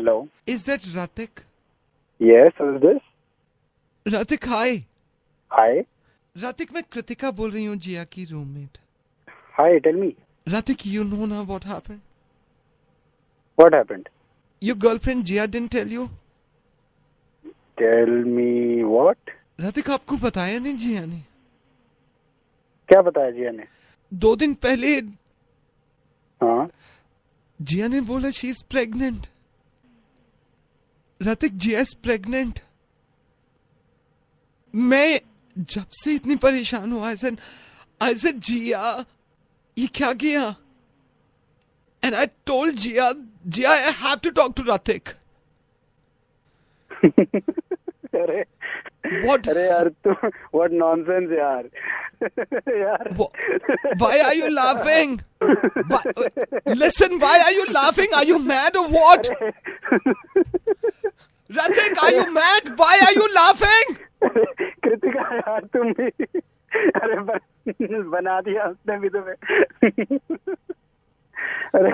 Hello. Is that Ratik? Yes, who is this? Ratik, hi. Hi. Ratik, मैं कृतिका बोल रही हूँ, जिया की roommate. Hi, tell me. Ratik, you know now what happened? What happened? Your girlfriend Jia didn't tell you? Tell me what? Ratik, आपको बताया नहीं जिया ने? क्या बताया जिया ने? 2 दिन पहले हाँ. जिया ने बोला she is pregnant. Ratik, Jia is pregnant. मैं जब से इतनी परेशान हूँ, I said जिया, ये क्या किया? And I told Jia, I have to talk to Ratik. अरे What? अरे यार तू what nonsense यार. यार. Why are you laughing? Listen, why are you laughing? Are you mad or what? Ratik, are you mad? Why are you laughing? Kritika यार तुम भी. अरे बना दिया उसने भी तुम्हें. अरे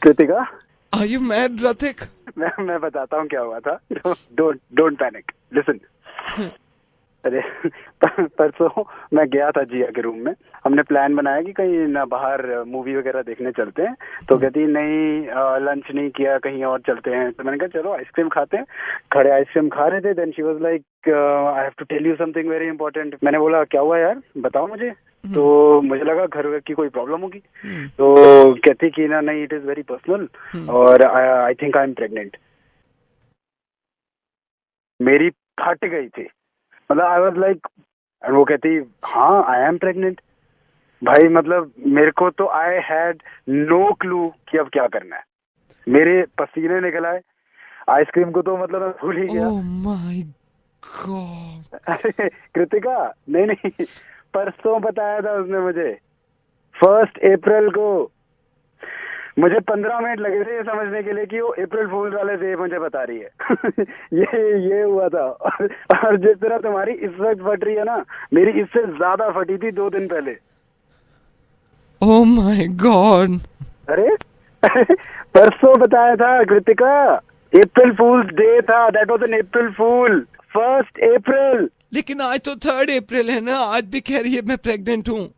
Kritika. Are you mad, Ratik? मैं बताता हूँ क्या हुआ था. Don't panic. Listen. अरे परसों मैं गया था जिया के रूम में. हमने प्लान बनाया कि कहीं ना बाहर मूवी वगैरह देखने चलते हैं. तो कहती नहीं लंच नहीं किया, कहीं और चलते हैं. तो मैंने कहा चलो आइसक्रीम खाते हैं. खड़े आइसक्रीम खा रहे थे. Then she was like I have to tell you something very important. मैंने बोला क्या हुआ यार, बताओ मुझे. तो मुझे लगा घर की कोई प्रॉब्लम होगी. तो कहती कि ना नहीं, इट इज वेरी पर्सनल और I think I am pregnant. मेरी फट गई थी. मतलब आई वाज लाइक, वो कहती हाँ आई एम प्रेग्नेंट. भाई मतलब मेरे को तो आई हैड नो क्लू कि अब क्या करना है. मेरे पसीने निकल आए. आइसक्रीम को तो मतलब मैं भूल ही गया. Oh my God. अरे कृतिका नहीं परसों बताया था उसने मुझे. 1 अप्रैल को. मुझे 15 मिनट लगे थे ये समझने के लिए कि वो अप्रैल फूल वाले थे मुझे बता रही है. ये हुआ था. और जिस तरह तुम्हारी इस वक्त फट रही है ना, मेरी इससे ज्यादा फटी थी 2 दिन पहले. Oh my God. अरे परसों बताया था कृतिका. अप्रैल फूल्स डे था. दैट वाज एन अप्रैल फूल. 1 अप्रैल. लेकिन आज तो 3 अप्रैल है ना. आज भी कह रही है मैं प्रेग्नेंट हूँ.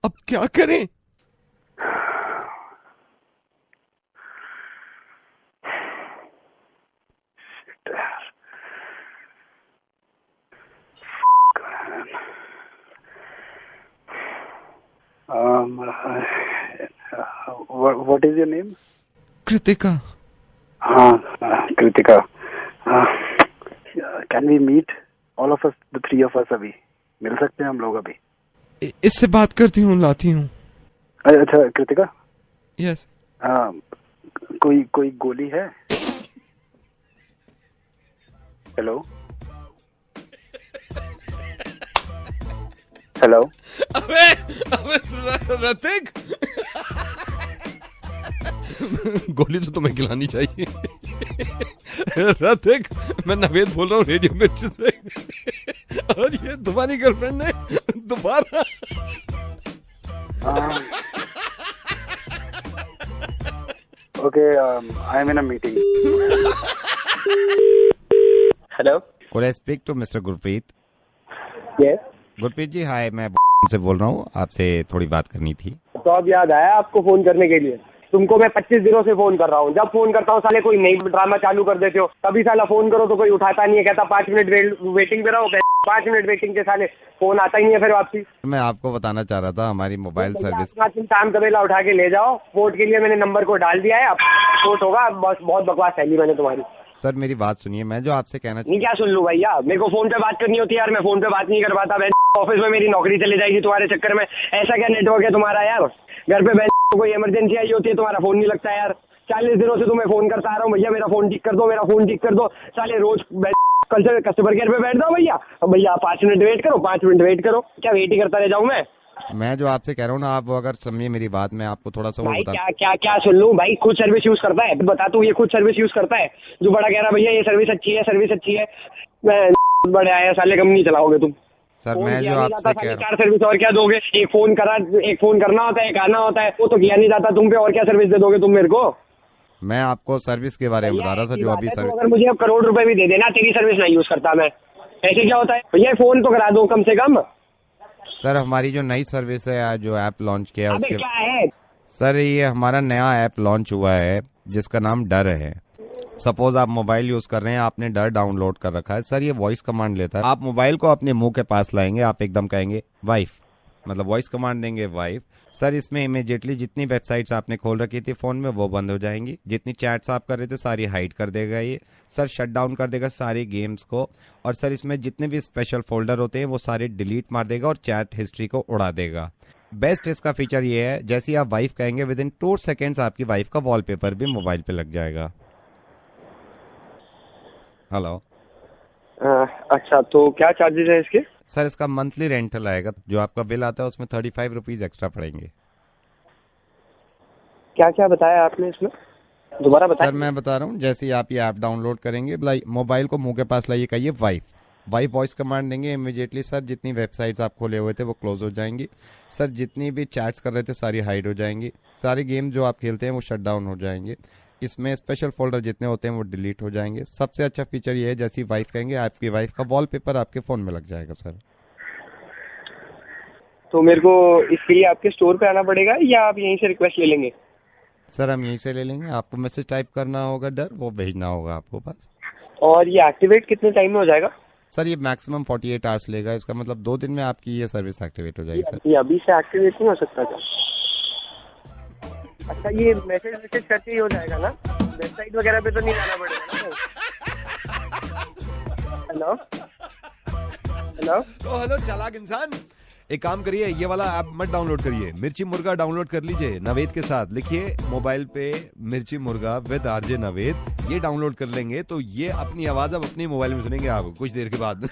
अब क्या करें? What is your name? Kritika. हाँ Kritika. Can we meet all of us, the 3 of us अभी? मिल सकते हैं हम लोग अभी? इससे बात करती हूँ, लाती हूँ. अच्छा कृतिका. यस. कोई गोली है? हेलो. हेलो. अबे रतिक. गोली तो तुम्हें खिलानी चाहिए. रतिक, मैं नवेद बोल रहा हूँ रेडियो मिर्च से. और ये तुम्हारी गर्लफ्रेंड ने दोबारा. Okay, I am in a meeting. Hello. Could I speak to Mr. Gurpreet? Yes. Gurpreet ji hi, मैं से बोल रहा हूँ. आपसे थोड़ी बात करनी थी. तो अब याद आया आपको फोन करने के लिए. तुमको मैं 25 दिनों से फोन कर रहा हूँ. जब फोन करता हूँ साले कोई नई ड्रामा चालू कर देते हो. कभी साला फोन करो तो कोई उठाता नहीं है. कहता 5 मिनट वेटिंग पे रहो. 5 मिनट वेटिंग के साले फोन आता ही नहीं है फिर वापसी. मैं आपको बताना चाह रहा था हमारी मोबाइल सर्विस. तुम काम करेला उठा के ले जाओ. पोर्ट के लिए मैंने नंबर को डाल दिया है. अब पोर्ट होगा. बस बहुत बकवास फैली मैंने तुम्हारी. सर मेरी बात सुनिए, मैं जो आपसे कहना नहीं क्या सुन लूँ भैया. मेरे को फोन पे बात करनी होती है यार. मैं फोन पे बात नहीं कर पाता. ऑफिस में मेरी नौकरी चली जाएगी तुम्हारे चक्कर में. ऐसा क्या नेटवर्क है तुम्हारा यार. घर पे कोई इमरजेंसी आई होती है तुम्हारा फोन नहीं लगता यार. 40 दिनों से तुम्हें फोन करता आ रहा हूँ. भैया मेरा फोन ठीक कर दो, मेरा फोन ठीक कर दो. साले रोज कल से कस्टमर केयर पे बैठ जाओ भैया. भैया 5 मिनट वेट करो, 5 मिनट वेट करो. क्या वेट ही करता रह जाऊँ मैं जो आपसे कह रहा हूँ ना, आप अगर समझिए मेरी बात. मैं आपको थोड़ा सा भाई क्या सुन लूँ भाई. खुद सर्विस यूज करता है. बता तू, ये खुद सर्विस यूज करता है. जो बड़ा कह रहा भैया ये सर्विस अच्छी है. मैं बड़े आए साले कंपनी चलाओगे तुम. सर फोन मैं किया जो नहीं आपसे जाता, कह साढ़े रहा 4 सर्विस और क्या दोगे? एक फोन करना होता है, एक आना होता है, वो तो किया नहीं जाता तुम पे, और क्या सर्विस दे दोगे तुम मेरे को? हूँ, मैं आपको सर्विस के बारे में बता रहा था जो अभी तू सर्विस। अगर मुझे अब करोड़ रुपए भी दे देना, तेरी सर्विस नहीं यूज करता मैं। ऐसे क्या होता है भैया? फोन तो करा दो कम से कम। सर हमारी जो नई सर्विस है, जो ऐप लॉन्च किया है अबे उसके, क्या है? सर ये हमारा नया ऐप लॉन्च हुआ है जिसका नाम डर है। सपोज आप मोबाइल यूज कर रहे हैं, आपने डर डाउनलोड कर रखा है। सर ये वॉइस कमांड लेता है। आप मोबाइल को अपने मुंह के पास लाएंगे, आप एकदम कहेंगे वाइफ, मतलब वॉइस कमांड देंगे वाइफ। सर इसमें इमीडिएटली जितनी वेबसाइट्स आपने खोल रखी थी फोन में वो बंद हो जाएंगी, जितनी चैट्स आप कर रहे थे सारी हाइड कर देगा ये। सर शट डाउन कर देगा सारी गेम्स को, और सर इसमें जितने भी स्पेशल फोल्डर होते हैं वो सारे डिलीट मार देगा और चैट हिस्ट्री को उड़ा देगा। बेस्ट इसका फीचर ये है, जैसे ही आप वाइफ कहेंगे विद इन 2 सेकेंड्स आपकी वाइफ का वॉलपेपर भी मोबाइल पे लग जाएगा। हेलो। अच्छा, तो क्या चार्जेस है इसके? सर इसका मंथली रेंटल आएगा, जो आपका बिल आता है उसमें 35 रुपीज एक्स्ट्रा पड़ेंगे। क्या क्या बताया आपने इसमें? दोबारा बताइए। सर मैं बता रहा हूँ, जैसे ही आप ये ऐप डाउनलोड करेंगे, मोबाइल को मुंह के पास लाइए, कहिए वाइफ वॉइस कमांड देंगे, इमीडिएटली सर जितनी वेबसाइट्स आप खोले हुए थे वो क्लोज हो जाएंगी। सर जितनी भी चैट्स कर रहे थे सारी हाइड हो जाएंगी, सारे गेम जो आप खेलते हैं वो शट डाउन हो जाएंगे। इसमें स्पेशल फोल्डर जितने होते हैं वो डिलीट हो जाएंगे। सबसे अच्छा फीचर ये है, जैसी वाइफ कहेंगे आपकी वाइफ का वॉलपेपर आपके फोन में लग जाएगा। सर तो मेरे को इसके लिए आपके स्टोर पे आना पड़ेगा या आप यहीं से रिक्वेस्ट ले लेंगे? सर हम यहीं से ले लेंगे, आपको मैसेज टाइप करना होगा डर, वो भेजना होगा आपको बस। और ये एक्टिवेट कितने टाइम में हो जाएगा? सर ये मैक्सिमम 48 आवर्स लेगा, इसका मतलब 2 दिन में आपकी ये सर्विस एक्टिवेट हो जाएगी। सर ये अभी से एक्टिवेट नहीं हो सकता क्या? अच्छा, ये मैसेज करके ही हो जाएगा ना? वेबसाइट वगैरह पे तो नहीं जाना पड़ेगा ना? हेलो हेलो चालाक इंसान, एक काम करिए, ये वाला ऐप मत डाउनलोड करिए, मिर्ची मुर्गा डाउनलोड कर लीजिए नवेद के साथ। लिखिए मोबाइल पे मिर्ची मुर्गा विद आरजे नवेद, ये डाउनलोड कर लेंगे तो ये अपनी आवाज अब अपनी मोबाइल में सुनेंगे आप कुछ देर के बाद।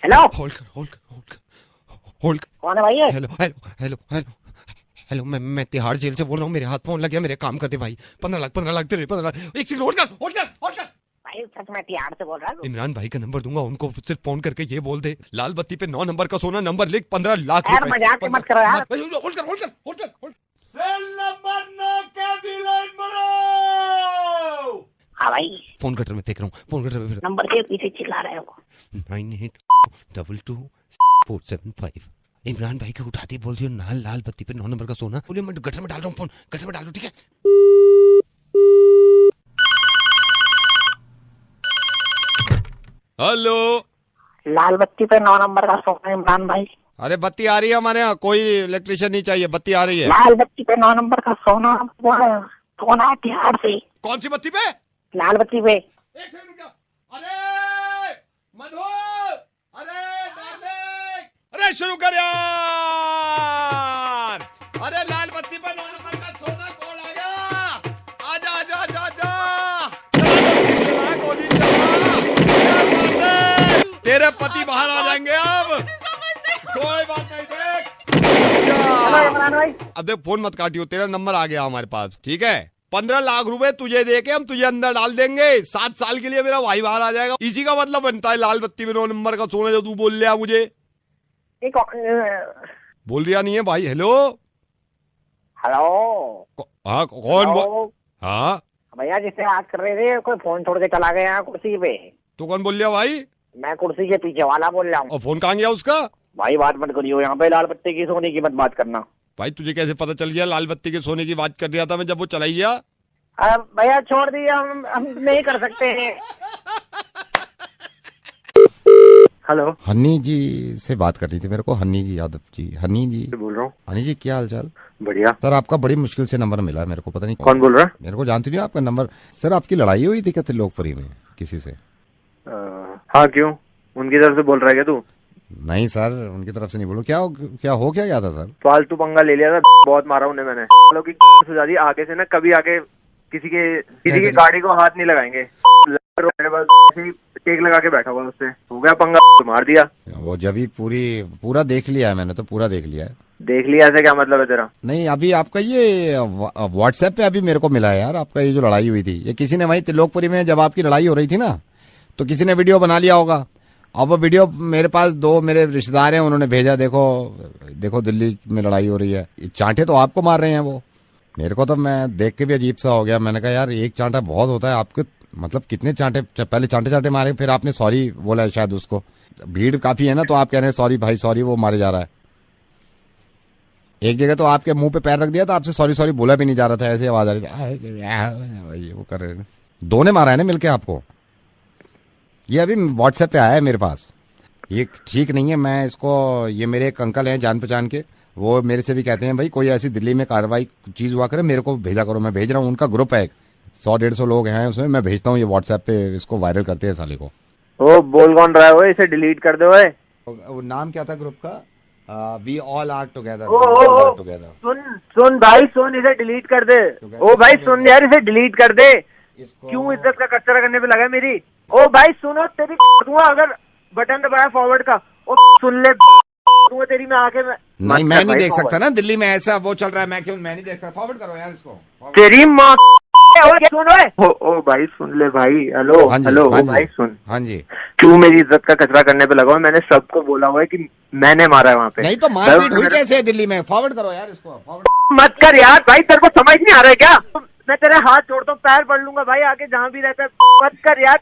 हेलो, होल्ड कर। कौन है भाई ये? हेलो, मैं तिहाड़ जेल से बोल रहा हूँ, मेरे हाथ फोन लग गया, मेरे काम करते भाई। 15 लाख तेरे 15 लाख। एक सेकंड होल्ड कर। भाई सच में तिहाड़ से बोल रहा हूँ। इमरान भाई का नंबर दूंगा, उनको सिर्फ फोन करके ये बोल दे, लाल बत्ती पे 9 नंबर का सोना, नंबर लिख, 15 लाख यार रुपए। मजाक मत करो यार। होल्ड कर। सेल नंबर 9 के दिलाइन बनो। हाँ भाई, फोन कटर में फेंक रहा हूँ, नंबर के पीछे चिल्ला रहे हो। 98222475। इमरान भाई को उठाती बोल दियो, लाल बत्ती पे 9 नंबर का सोना। बोले मैं गटर में डाल रहा हूँ, फोन गटर में डाल दो, ठीक है? हेलो, लाल बत्ती पे 9 नंबर का सोना इमरान भाई। अरे बत्ती आ रही है हमारे यहाँ, कोई इलेक्ट्रिशियन नहीं चाहिए, बत्ती आ रही है। लाल बत्ती पे 9 नंबर का सोना सोना है तिहाड़ से। कौन सी बत्ती पे? लाल बत्ती पे। एक सेकंड रुक जा। अरे मधुर, अरे डार्लिंग, अरे शुरू कर यार। अरे लाल बत्ती पे 9 नंबर का सोना कौन आ गया? आजा। गोली चला। तेरे पति बाहर आ जाएंगे अब, कोई बात नहीं, देख। इमरान भाई, अब देख फोन मत काटियो, तेरा नंबर आ गया हमारे पास, ठीक है? 15 लाख रुपए तुझे देके हम तुझे अंदर डाल देंगे, 7 साल के लिए मेरा भाई बाहर आ जाएगा। इसी का मतलब बनता है लाल बत्ती में 9 नंबर का सोना, जो तू बोल लिया मुझे। बोल रिया नहीं है भाई। हेलो। हाँ कौन? हाँ भैया, जिससे बात कर रहे थे कोई फोन छोड़ के चला गया कुर्सी पे। तो कौन बोल लिया भाई? मैं कुर्सी के पीछे वाला बोल रहा हूँ। और फोन कहाँ गया उसका? भाई बात मत करियो, यहाँ पे लाल बत्ती की सोने की मत बात करना। भाई तुझे कैसे पता चल गया लाल बत्ती के सोने की बात कर रहा था मैं, जब वो चला गया? भैया छोड़ दिए, हम नहीं कर सकते हैं। हेलो, हन्नी जी से बात करनी थी मेरे को, हन्नी जी यादव जी। हन्नी जी बोल रहा हूँ। हन्नी जी क्या हाल चाल? बढ़िया। सर आपका बड़ी मुश्किल से नंबर मिला मेरे को, पता नहीं कौन बोल रहा है? मेरे को जानती नहीं आपका नंबर। सर आपकी लड़ाई हुई थी क्या त्रिलोकपुरी में किसी से? हाँ, क्यों? उनकी तरफ से बोल रहा है क्या तू? नहीं सर, उनकी तरफ से नहीं बोलो। क्या हो क्या गया था सर? फालतू पंगा ले लिया था, बहुत मारा उन्हें मैंने। लोग की सुझा दी, आगे से ना कभी आगे किसी की गाड़ी को हाथ नहीं लगाएंगे। टेक लगा के बैठा हुआ, उससे हो गया पंगा, तो मार दिया। वो जब ही पूरा देख लिया है मैंने, तो पूरा देख लिया है। देख लिया ऐसे क्या मतलब है तेरा? नहीं, अभी आपका ये व्हाट्सएप पे अभी मेरे को मिला है यार, आपका ये जो लड़ाई हुई थी, ये किसी ने वही त्रिलोकपुरी में जब आपकी लड़ाई हो रही थी ना, तो किसी ने वीडियो बना लिया होगा। अब वो वीडियो मेरे पास 2 मेरे रिश्तेदार हैं, उन्होंने भेजा, देखो देखो दिल्ली में लड़ाई हो रही है। चांटे तो आपको मार रहे हैं वो। मेरे को तो मैं देख के भी अजीब सा हो गया। मैंने कहा यार एक चांटा बहुत होता है, आपके मतलब कितने चांटे, पहले चांटे चांटे मारे फिर आपने सॉरी बोला है शायद उसको। भीड़ काफी है ना, तो आप कह रहे हैं सॉरी भाई सॉरी, वो मारे जा रहा है। एक जगह तो आपके मुंह पे पैर रख दिया था, आपसे सॉरी सॉरी बोला भी नहीं जा रहा था, ऐसी आवाज आ रही थी। वो कर रहे हैं, 2 ने मारा है ना मिलके आपको। ये अभी व्हाट्सएप पे आया है मेरे पास। ये ठीक नहीं है। मैं इसको, ये मेरे एक अंकल हैं जान पहचान के, वो मेरे से भी कहते हैं भाई कोई ऐसी दिल्ली में कार्रवाई चीज हुआ करे मेरे को भेजा करो। मैं भेज रहा हूँ, उनका ग्रुप है 100-150 लोग हैं उसमें, मैं भेजता हूँ ये व्हाट्सएप पे, इसको वायरल करते हैं साले को। ओ बोल कौन रहा है वो, इसे डिलीट कर दो। वो नाम क्या था ग्रुप का? We all are together. सुन भाई सुन, इसे डिलीट कर दे। ओ भाई सुन यार, इसे डिलीट कर दे। क्यों इज्जत का कचरा करने पे लगा मेरी? ओ भाई सुनो, तेरी दूंगा अगर बटन दबाया फॉरवर्ड का। ओ सुन ले दूंगा तेरी, मैं आके नहीं मैं नहीं देख सकता ना, दिल्ली में ऐसा वो चल रहा है, मैं नहीं देख सकता। फॉरवर्ड करो यार इसको, तेरी माँ। सुनो ओ भाई सुन ले भाई। हेलो हेलो भाई सुन। हाँ जी, क्यों मेरी इज्जत का कचरा करने पे लगा? मैंने सबको बोला हुआ है कि मैंने मारा है वहाँ पे। नहीं तो मारपीट हुई कैसे है दिल्ली में? फॉरवर्ड करो यार इसको, फॉरवर्ड मत कर यार भाई, तेरे को समझ नहीं आ रहा है क्या? मैं तेरे हाथ जोड़ता हूँ, पैर पड़ लूंगा भाई, आके जहाँ भी रहता है। मत कर यार,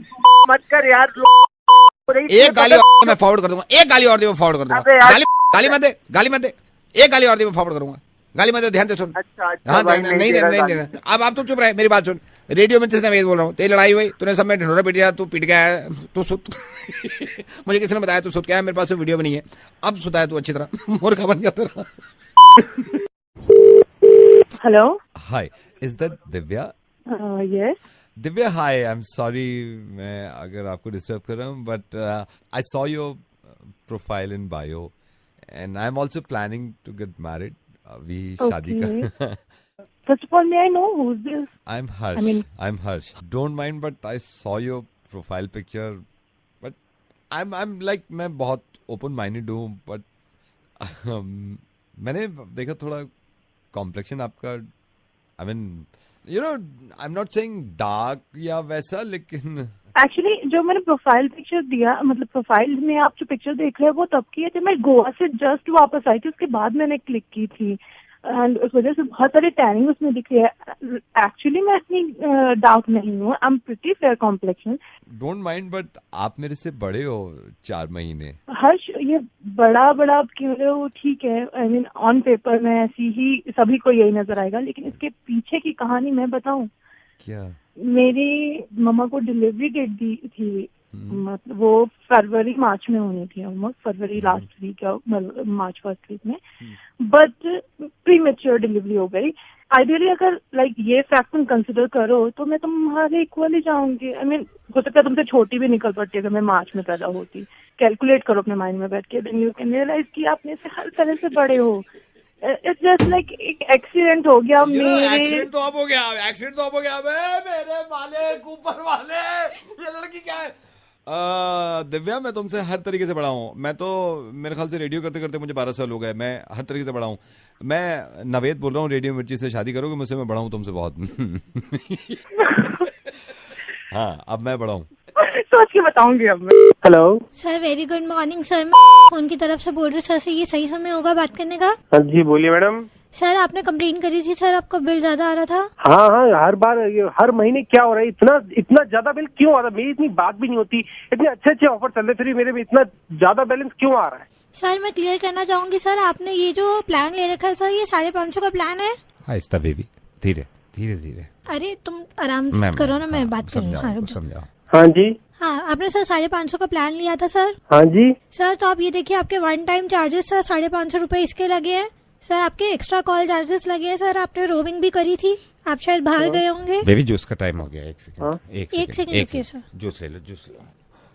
मत कर यार। एक गाली और मैं फॉरवर्ड कर दूंगा, एक गाली और दे मैं फॉरवर्ड कर दूंगा। गाली मत दे, गाली मत दे, एक गाली और दे मैं फॉरवर्ड करूंगा। गाली मत दे, ध्यान से सुन। अच्छा हाँ नहीं दे। अब आप तो चुप रहे, मेरी बात सुन। रेडियो में मैं बोल रहा हूँ, तेरी लड़ाई हुई, तूने सब में ढिंढोरा पीट गया, तू पीट गया है, तू सुत। मुझे किसी ने बताया तू सुत गया है, मेरे पास वीडियो भी नहीं है। अब सुता है तू अच्छी तरह, मुर्गा बन गया तेरा। Hello, hi, is that Divya? Yes Divya hi, I am sorry मैं अगर आपको डिस्टर्ब कर रहा हूँ, but I saw your profile in bio and I am also planning to get married. अभी शादी का। First of all, may I know who's this? I'm Harsh. I'm Harsh. Don't mind, but I saw your profile picture. But I'm like मैं बहुत open minded हूँ, but मैंने देखा थोड़ा complexion आपका, I mean, you know, I'm not saying dark या वैसा, लेकिन Actually, जो मैंने प्रोफाइल पिक्चर दिया, मतलब प्रोफाइल में आप जो पिक्चर देख रहे हैं वो तब की है जब मैं गोवा से जस्ट वापस आई थी, उसके बाद मैंने क्लिक की थी एंड उस वजह से बहुत सारी टैनिंग उसमें दिख रही है। एक्चुअली मैं इतनी डार्क नहीं हूँ, I am pretty fair complexion. Don't mind, but आप मेरे से बड़े हो 4 महीने। हर्ष, ये बड़ा आप क्यों रहे हो? ठीक है, आई मीन ऑन पेपर में ऐसी ही सभी को यही नजर आएगा, लेकिन इसके पीछे की कहानी मैं बताऊं क्या? मेरी मम्मा को डिलीवरी डेट दी थी, मतलब वो फरवरी मार्च में होनी थी, ऑलमोस्ट फरवरी लास्ट वीक या मार्च फर्स्ट वीक में, बट प्री मेच्योर डिलीवरी हो गई। आइडियली अगर लाइक ये फैक्ट तुम कंसिडर करो तो मैं तुम्हारे इक्वल ही जाऊंगी। आई मीन हो सकता है तुमसे छोटी भी निकल पड़ती अगर मैं मार्च में पैदा होती। कैलकुलेट करो अपने माइंड में बैठ के, देन यू कैन रियलाइज कि आप मेरे से हर तरह से बड़े हो। इट्स जस्ट लाइक एक एक्सीडेंट हो गया मेरे। एक्सीडेंट तो अब हो गया, मेरे वाले ऊपर वाले, ये लड़की क्या है? दिव्या, मैं तुमसे हर तरीके से बड़ा हूँ। मैं तो मेरे ख्याल से रेडियो करते करते मुझे 12 साल हो गए, मैं हर तरीके से बड़ा हूँ। मैं नवेद बोल रहा हूँ, रेडियो मिर्ची से शादी करोगे मुझसे? मैं बड़ा हूँ तुमसे बहुत। हाँ, अब मैं बड़ा हूँ, सोच के बताऊंगी अब मैं। Hello sir, very good morning sir. मैं फोन की तरफ से बोल रही हूँ सर से, ये सही समय होगा बात करने का? हाँ जी बोलिए मैडम। सर, आपने कंप्लेन करी थी सर, आपका बिल ज्यादा आ रहा था। हाँ, हर बार हर महीने क्या हो रहा है, इतना ज्यादा बिल क्यों आ रहा है? मेरी इतनी बात भी नहीं होती, इतने अच्छे ऑफर चल रहे, फिर मेरे में इतना ज्यादा बैलेंस क्यों आ रहा है? सर, मैं क्लियर करना चाहूंगी सर, आपने ये जो प्लान ले रखा है सर, ये 550 का प्लान है। आहिस्ता बेबी, धीरे धीरे। अरे तुम आराम करो ना, मैं बात कर रही हूँ। समझाओ। हाँ जी। हाँ, आपने सर 550 का प्लान लिया था सर। हाँ जी सर, तो आप ये देखिए, आपके 1 टाइम चार्जेस सर 550 रुपए इसके लगे हैं सर, आपके एक्स्ट्रा कॉल चार्जेस लगे हैं सर, आपने रोमिंग भी करी थी, आप शायद बाहर गए होंगे। बेबी जूस का टाइम हो गया, एक सेकंड रुकिए सर। जूस ले लो।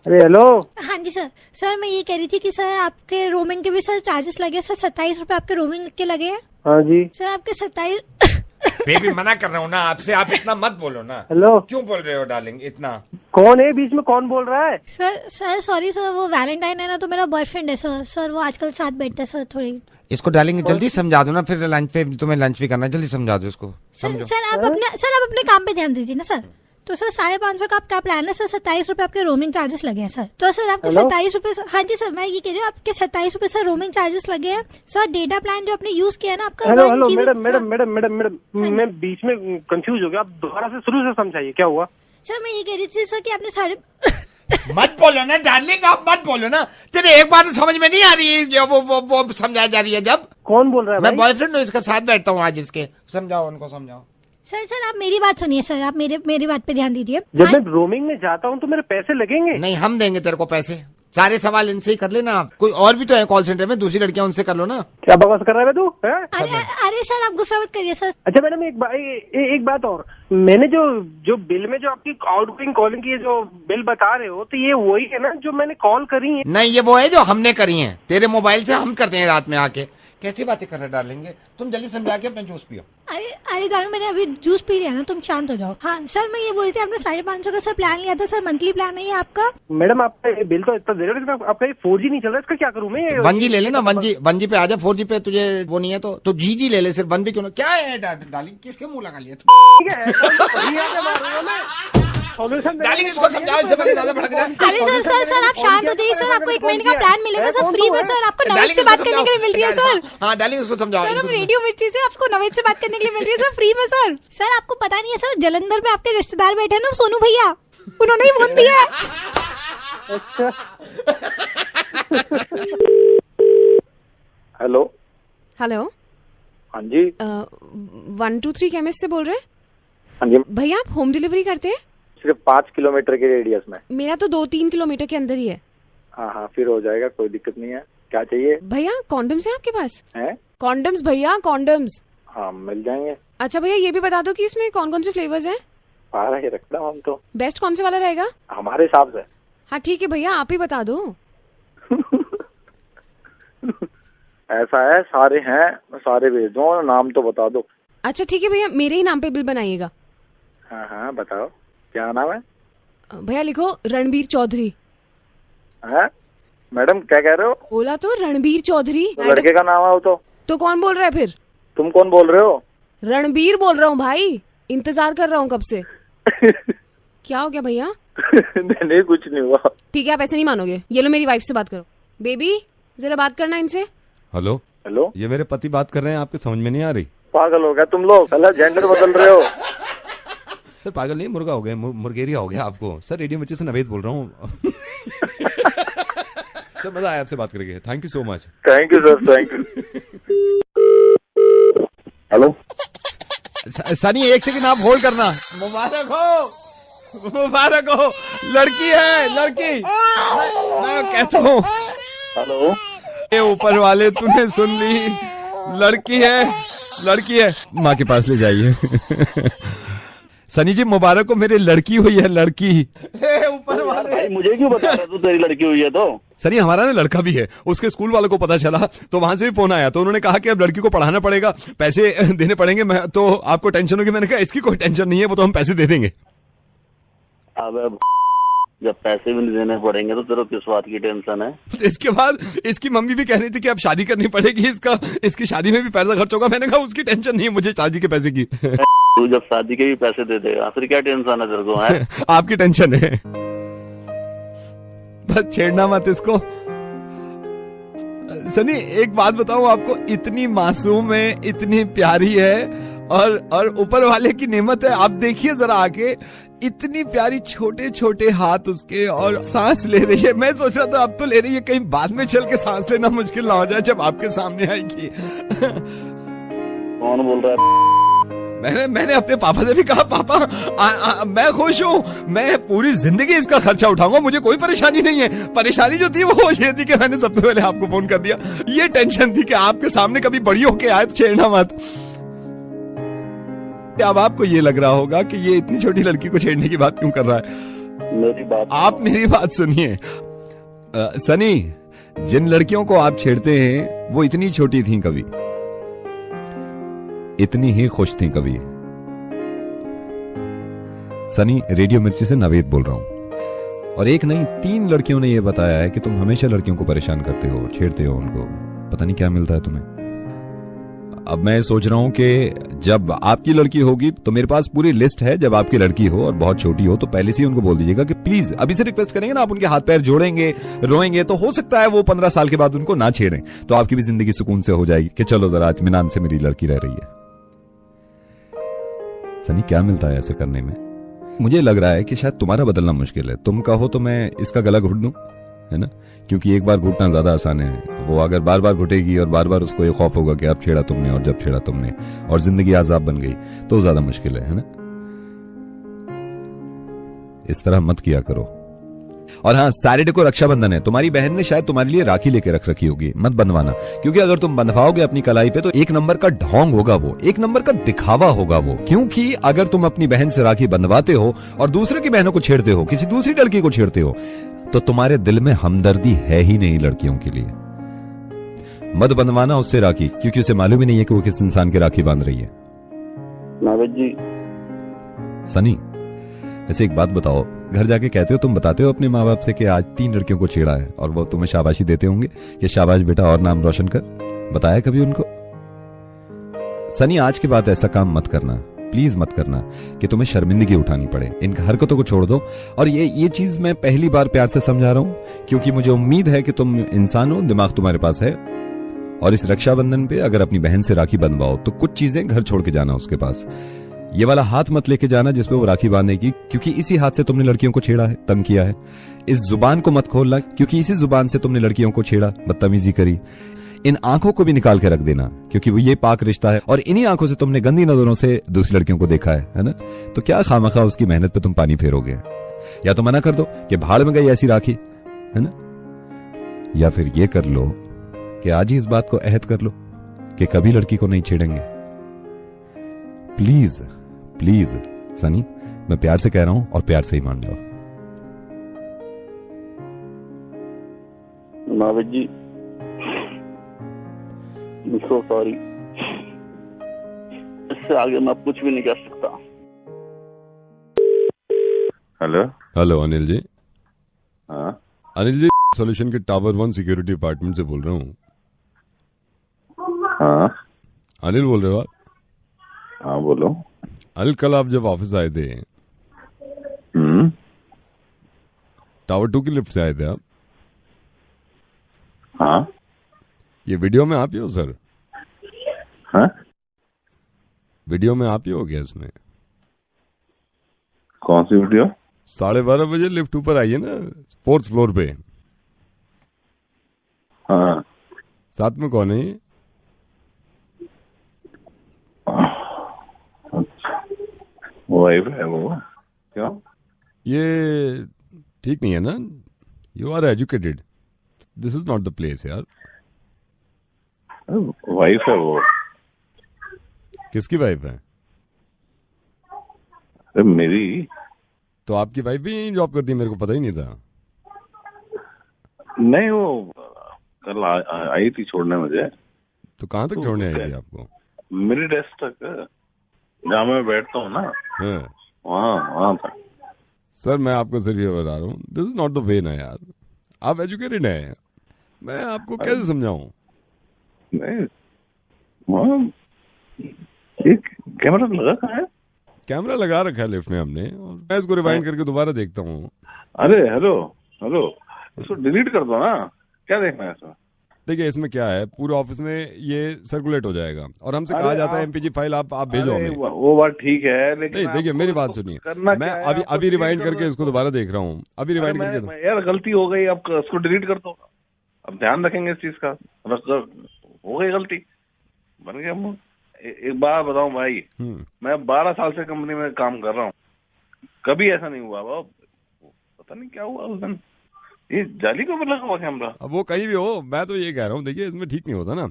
अरे हेलो। हाँ जी सर। सर, मैं ये कह रही थी कि सर आपके रोमिंग के भी सर चार्जेस लगे सर, 27 रुपए आपके रोमिंग के लगे हैं। हाँ जी सर, आपके 27। बेबी मना कर रहा हूँ ना आपसे, आप इतना मत बोलो ना। हेलो, क्यों बोल रहे हो डार्लिंग इतना? कौन है बीच में, कौन बोल रहा है? सर सॉरी सर, वो वैलेंटाइन है ना, तो मेरा बॉयफ्रेंड है सर वो आजकल साथ बैठता है सर। थोड़ी इसको डार्लिंग जल्दी समझा दो ना, फिर लंच पे तुम्हें लंच भी करना है, जल्दी समझा दो इसको। सर आप अपने काम पे ध्यान दीजिए ना सर। तो सर 550 का आपका प्लान है सर, 27 रुपए आपके रोमिंग चार्जेस लगे हैं सर। तो सर आपके 27 रुपए, हाँ जी सर मैं ये कह रही हूँ, आपके 27 रुपए सर रोमिंग चार्जेस लगे हैं सर। डेटा प्लान जो आपने यूज किया है ना आपका। हेलो मैडम, मैं बीच में कंफ्यूज हो गया, आप दोबारा से शुरू से समझाइए क्या हुआ। सर मैं ये कह रही थी सर कि आपने मत बोलो ना डार्लिंग, आप मत बोलो ना, तेरे एक बार तो समझ में नहीं आ रही है जो वो समझाई जा रही है। जब कौन बोल रहा है? मैं बॉयफ्रेंड हूँ, इसका साथ बैठता हूँ आज इसके। समझाओ उनको, समझाओ। सर आप मेरी बात सुनिए सर, आप मेरी बात पे ध्यान दीजिए। जब मैं रोमिंग में जाता हूँ तो मेरे पैसे लगेंगे? नहीं, हम देंगे तेरे को पैसे। सारे सवाल इनसे ही कर लेना आप। कोई और भी तो है कॉल सेंटर में, दूसरी लड़कियां, उनसे कर लो ना। क्या बकवास कर रहा है तू? अरे सर आप गुस्सा मत करिए सर। अच्छा मैडम एक बात और, मैंने जो बिल में जो आपकी आउटगोइंग कॉलिंग की जो बिल बता रहे हो, तो ये वही है ना जो मैंने कॉल करी है? नहीं, ये वो है जो हमने करी है तेरे मोबाइल से, हम करते हैं रात में आके। कैसी बातें कर रहे डालेंगे, तुम जल्दी समझा के अपना जूस पियो। अरे जानू मैंने अभी जूस पी लिया ना, तुम शांत हो जाओ। हाँ सर मैं ये बोल रही थी, आपने 550 का सर प्लान लिया था सर, मंथली प्लान नहीं है आपका? मैडम आपका ये बिल तो इतना दे रहे हो, आपका ये 4G नहीं चल रहा, इसका क्या करूँ मैं? 1G ले लेना, 1G पे आ जा। 4G पे तुझे वो नहीं है तो GG ले ले, सिर्फ 1 भी क्यों ना। क्या है डार्लिंग, किसके मुंह लगा लिया? डार्लिंग इसको समझाओ, इससे पहले ज्यादा भड़क जाए। अरे सर आप शांत हो जाइए सर, आपको 1 महीने का प्लान मिलेगा सर फ्री में सर, आपको नवेद से बात करने के लिए मिल रही है सर। हाँ डार्लिंग उसको समझाओ। सर रेडियो मिर्ची से आपको नवेद से बात करने के लिए मिल रही है सर फ्री में सर। सर आपको पता नहीं है सर, जलंधर में आपके रिश्तेदार बैठे हैं ना, सोनू भैया, उन्होंने ही फोन दिया है। हेलो हाँ जी 123 केमिस्ट से बोल रहे हैं? हाँ जी भैया आप होम डिलीवरी करते हैं? सिर्फ 5 किलोमीटर के रेडियस में। मेरा तो 2-3 किलोमीटर के अंदर ही है। हाँ फिर हो जाएगा, कोई दिक्कत नहीं है। क्या चाहिए भैया? कॉन्डम्स है आपके पास? है कॉन्डम्स भैया, कॉन्डम्स। हाँ मिल जाएंगे। अच्छा भैया ये भी बता दो कि इसमें कौन कौन से फ्लेवर्स हैं? 12 ही रखता हूँ हम तो। बेस्ट कौन से वाला रहेगा हमारे हिसाब से? हाँ ठीक है भैया, आप ही बता दो। ऐसा है, सारे हैं, सारे भेज दो, नाम तो बता दो। अच्छा ठीक है भैया, मेरे ही नाम पे बिल बनाइएगा। हाँ बताओ क्या नाम है? भैया लिखो रणबीर चौधरी। है मैडम क्या कह रहे हो? बोला तो रणबीर चौधरी। तो लड़के का नाम है वो तो कौन बोल रहा है फिर? तुम कौन बोल रहे हो? रणबीर बोल रहा हूँ भाई, इंतजार कर रहा हूँ कब से। क्या हो गया भैया? नहीं कुछ नहीं हुआ। ठीक है आप ऐसे नहीं मानोगे, ये लो मेरी वाइफ से बात करो। बेबी जरा बात करना इनसे। हेलो ये मेरे पति बात कर रहे हैं, आपके समझ में नहीं आ रही? पागल हो गया तुम लोग, जेंडर बदल रहे हो। सर पागल नहीं, मुर्गा हो गया, मुर्गेरिया हो गया आपको। सर रेडियो मिर्ची से नवेद बोल रहा हूँ। सर मजा आया आपसे बात करके, thank you so much. Thank you sir, thank you. Hello Sunny एक सेकंड आप होल्ड करना। मुबारक हो, लड़की है, लड़की। मैं कहता हूँ हेलो, ये ऊपर वाले तूने सुन ली, लड़की है। माँ के पास ले जाइए। सनी जी मुबारक हो, मेरी लड़की हुई है, लड़की। ऊपर वाले भाई मुझे क्यों बता रहा तू तेरी लड़की हुई है? तो सनी हमारा ना लड़का भी है, उसके स्कूल वालों को पता चला तो वहां से भी फोन आया, तो उन्होंने कहा कि अब लड़की को पढ़ाना पड़ेगा, पैसे देने पड़ेंगे। मैं तो आपको टेंशन होगी, मैंने कहा इसकी कोई टेंशन नहीं है, वो तो हम पैसे दे देंगे। अब जब पैसे भी नहीं देने पड़ेंगे तो तेरे किस बात की टेंशन है? इसके बाद इसकी मम्मी भी कह रही थी कि अब शादी करनी पड़ेगी, इसकी शादी में भी पैसा खर्च होगा। मैंने कहा उसकी टेंशन नहीं है मुझे शादी के पैसे की। तू जब शादी के भी पैसे दे देगा फिर क्या टेंशन है तेरे को? है आपकी टेंशन है, बस छेड़ना मत इसको। सनी एक बात बताऊं आपको, इतनी मासूम है, इतनी प्यारी है, और ऊपर वाले की नेमत है। आप देखिए जरा आके, इतनी प्यारी, छोटे छोटे हाथ उसके, और सांस ले रही है। मैं सोच रहा था अब तो ले रही है, कहीं बाद में चल के सांस लेना मुश्किल ना हो जाए जब आपके सामने आएगी। कौन बोल रहा है? मैंने अपने पापा से भी कहा, पापा मैं खुश हूँ, मैं पूरी जिंदगी इसका खर्चा उठाऊंगा, मुझे कोई परेशानी नहीं है। परेशानी जो थी वो ये थी कि मैंने सबसे पहले आपको फोन कर दिया। ये टेंशन थी कि आपके सामने कभी बड़ी होके आए तो छेड़ना मत। अब आपको ये लग रहा होगा कि ये इतनी छोटी लड़की को छेड़ने की बात क्यों कर रहा है? आप मेरी बात सुनिए सनी, जिन लड़कियों को आप छेड़ते हैं वो इतनी छोटी थी कभी, इतनी ही खुश थी कभी। सनी रेडियो मिर्ची से नवेद बोल रहा हूं, और एक नहीं 3 लड़कियों ने यह बताया है कि तुम हमेशा लड़कियों को परेशान करते हो, छेड़ते हो उनको, पता नहीं क्या मिलता है तुम्हें। अब मैं सोच रहा हूँ कि जब आपकी लड़की होगी तो मेरे पास पूरी लिस्ट है, जब आपकी लड़की हो और बहुत छोटी हो तो पहले से ही उनको बोल दीजिएगा कि प्लीज, अभी से रिक्वेस्ट करेंगे ना आप, उनके हाथ पैर जोड़ेंगे, रोएंगे, तो हो सकता है वो 15 साल के बाद उनको ना छेड़ें, तो आपकी भी जिंदगी सुकून से हो जाएगी कि चलो जरा इत्मीनान से मेरी लड़की रह रही है। सनी, क्या मिलता है ऐसे करने में? मुझे लग रहा है कि शायद तुम्हारा बदलना मुश्किल है। तुम कहो तो मैं इसका गला घुट दूं, है ना, क्योंकि एक बार घुटना ज्यादा आसान है। वो अगर बार बार घुटेगी और बार बार उसको ये खौफ होगा कि अब छेड़ा तुमने और जब छेड़ा तुमने और जिंदगी आजाब बन गई, तो ज्यादा मुश्किल है ना। इस तरह मत किया करो। और हाँ, सैटरडे को रक्षाबंधन है, तुम्हारी बहन ने शायद तुम्हारे लिए राखी लेके रख रखी होगी, मत बंधवाना, क्योंकि अगर तुम बंधवाओगे अपनी कलाई पे तो एक नंबर का ढोंग होगा, वो एक नंबर का दिखावा होगा वो। क्योंकि अगर तुम अपनी बहन से राखी बंधवाते हो और दूसरे की बहनों को छेड़ते हो, किसी दूसरी लड़की को छेड़ते हो, तो तुम्हारे दिल में हमदर्दी है ही नहीं लड़कियों के लिए। मत बंधवाना उससे राखी, क्योंकि उसे मालूम ही नहीं है कि वो किस इंसान की राखी बांध रही है। नाविद जी। सनी, ऐसे एक बात बताओ, घर जाके कहते हो, तुम बताते हो अपने माँ बाप से कि आज 3 लड़कियों को छेड़ा है, और वो तुम्हें शाबाशी देते होंगे कि शाबाश बेटा और नाम रोशन कर? बताया कभी उनको? सनी, आज के बाद ऐसा काम मत करना, प्लीज मत करना कि तुम्हें शर्मिंदगी उठानी पड़े। इन हरकतों को छोड़ दो। और ये चीज मैं पहली बार प्यार से समझा रहा हूं, क्योंकि मुझे उम्मीद है कि तुम इंसान हो, दिमाग तुम्हारे पास है, और इस रक्षाबंधन पे अगर अपनी बहन से राखी बंधवाओ तो कुछ चीजें घर छोड़ के जाना उसके पास। ये वाला हाथ मत लेके जाना जिसपे वो राखी बांधेगी, क्योंकि इसी हाथ से तुमने लड़कियों को छेड़ा है, तंग किया है। इस जुबान को मत खोलना, क्योंकि इसी जुबान से तुमने लड़कियों को छेड़ा, बदतमीजी करी। इन आंखों को भी निकाल के रख देना, क्योंकि वो ये पाक रिश्ता है, और इन्हीं आंखों से तुमने गंदी नजरों से दूसरी लड़कियों को देखा है ना, तो क्या खामखा उसकी मेहनत पे तुम पानी फेरोगे? या तो मना कर दो कि भाड़ में गई ऐसी राखी, है ना, या फिर ये कर लो कि आज ही इस बात को अहद कर लो कि कभी लड़की को नहीं छेड़ेंगे। प्लीज प्लीज सनी, मैं प्यार से कह रहा हूं और प्यार से ही मान जाओ। नाविद जी, सो सॉरी, इससे आगे मैं कुछ भी नहीं कर सकता। Hello hello, Anil ji. हाँ अनिल जी, सॉल्यूशन के टावर 1 सिक्योरिटी डिपार्टमेंट से बोल रहा हूँ। हाँ अनिल बोल रहे हो आप? हाँ बोलो। अनिल, कल आप जब ऑफिस आए थे, टावर 2 की लिफ्ट से आए थे आप? हाँ। ये वीडियो में आप ही हो सर? हाँ, वीडियो में आप ही हो गया इसमें? कौन सी वीडियो? 12:30 बजे लिफ्ट ऊपर आई है ना, 4th फ्लोर पे। हाँ। साथ में कौन है ये? वाइफ है वो। क्यों? ये ठीक नहीं है ना? You are educated, this is not the place यार। वाइफ है वो। किसकी वाइफ है? अरे मेरी। तो आपकी वाइफ भी यहीं जॉब करती है? मेरे को पता ही नहीं था। नहीं, वो कल आई थी छोड़ने मुझे। तो कहाँ तक छोड़ने आई थी आपको? मेरी डेस्क तक, जहाँ मैं बैठता हूँ ना, वहाँ था। सर, मैं आपको सिर्फ ये बता रहा हूँ, this is not the way ना यार। आप एजुकेटेड हैं, मैं आपको कैसे समझाऊं? नहीं, वहाँ एक कैमरा लगा कहाँ है? कैमरा लगा रखा है लिफ्ट में हमने, और मैं इसको रिवाइंड करके दोबारा देखता हूँ। अरे हेलो हेलो, इसको डिलीट कर दो ना, क्या देखना है इसमें? देखिए, इसमें क्या है, पूरे ऑफिस में ये सर्कुलेट हो जाएगा, और हमसे कहा जाता है एमपीजी फाइल आप भेजो हमें। वो बात ठीक है, लेकिन नहीं, देखिए मेरी बात सुनिए, मैं अभी रिवाइंड करके इसको दोबारा देख रहा हूँ। अभी रिवाइंड करके यार गलती हो गई, अब उसको डिलीट कर दो। अब ध्यान रखेंगे इस चीज का। हो गई गलती, बन गया। एक बार बताऊं भाई, मैं 12 साल से कंपनी में काम कर रहा हूँ, कभी ऐसा नहीं हुआ। पता नहीं क्या हुआ उस दिन, ये जाली को लगा हुआ कैमरा। अब वो कहीं भी हो, मैं तो ये कह रहा हूँ, देखिए इसमें ठीक नहीं होता ना।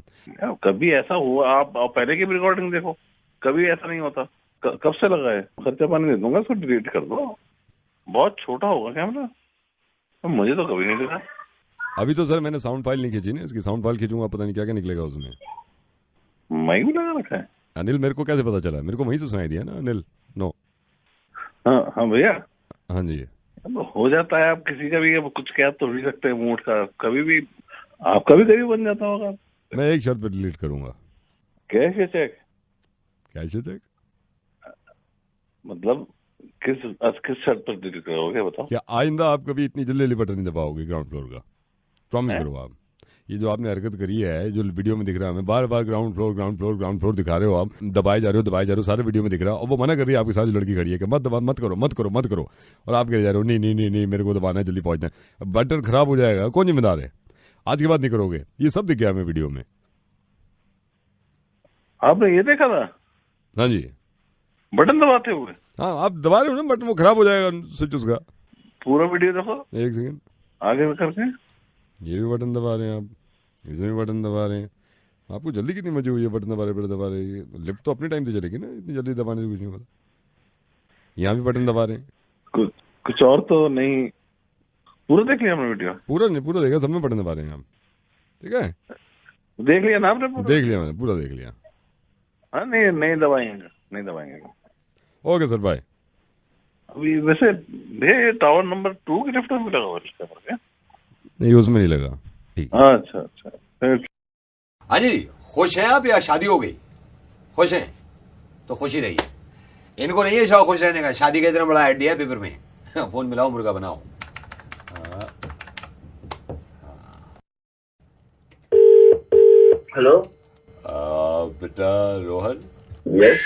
कभी ऐसा हुआ? आप पहले की भी रिकॉर्डिंग देखो, कभी ऐसा नहीं होता। कब से लगा है? खर्चा पानी दे दूंगा, उसको डिलीट कर दो। बहुत छोटा होगा कैमरा, मुझे तो कभी नहीं दिखा। अभी तो सर मैंने साउंड फाइल नहीं खींची ना, इसकी साउंड फाइल खींचूंगा, पता नहीं क्या क्या निकलेगा उसमें। माइक भी लगा रखा है? अनिल, मेरे को कैसे पता चला? मेरे को वही तो सुनाई दिया ना अनिल। नो। हाँ भैया। हाँ जी। हो जाता है, आप किसी का भी कुछ कह तो भी सकते हैं मूड का, कभी भी आपका भी कभी बन जाता होगा। मैं एक शर्त पे डिलीट करूंगा। कैश या चेक? कैश या चेक? मतलब किस शर्त पर डिलीट करोगे बताओ? क्या आइंदा आप कभी इतनी जल्दी बटन नहीं दबाओगे ग्राउंड फ्लोर का? प्रॉमिस करो आप। ये जो आपने हरकत करी है, जो वीडियो में दिख रहा है हमें, बार बार ग्राउंड फ्लोर दिखा रहे हो आप, दबाए जा रहे हो, सारे वीडियो में दिख रहा है, और वो मना कर रही है आपके साथ जो लड़की खड़ी है कि मत करो, और आप कह जा रहे हो नहीं मेरे को दबाना है, जल्दी पहुंचना है, बटन खराब हो जाएगा, कौन जिम्मेदार है? आज के बाद नहीं करोगे। ये सब दिख गया हमें वीडियो में। आपने ये देखा था? हाँ जी, बटन दबाते हुए। हाँ, आप दबा रहे हो ना बटन, वो खराब हो जाएगा स्विच उसका। पूरा वीडियो देखो, एक सेकंड आगे करके। ये भी बटन दबा रहे हैं आप, इसमें भी बटन दबा रहे हैं। आपको जल्दी कितनी मजे हुई है बटन दबा रहे हैं? लिफ्ट तो अपने टाइम से चलेगी ना, इतनी जल्दी दबाने से कुछ नहीं होता। यहाँ भी बटन दबा रहे हैं। कुछ और तो नहीं। पूरा देख लिया हमने वीडियो? पूरा देखा, सब में बटन दबा रहे हैं आप। ठीक है, देख लिया ना आपने? देख लिया मैंने, पूरा देख लिया। हाँ, नहीं दबाएंगे। Okay sir, bye. अभी वैसे भैया टावर नंबर 2 की लिफ्ट में लगा हुआ है? नहीं, उसमें नहीं लगा। ठीक। अच्छा। हाँ जी, खुश हैं आप या शादी हो गई? खुश हैं तो खुशी रहिए। इनको नहीं है शौक खुश रहने का, शादी का इतना बड़ा ऐड दिया है पेपर में। फोन मिलाओ, मुर्गा बनाओ। हेलो बेटा रोहन। यस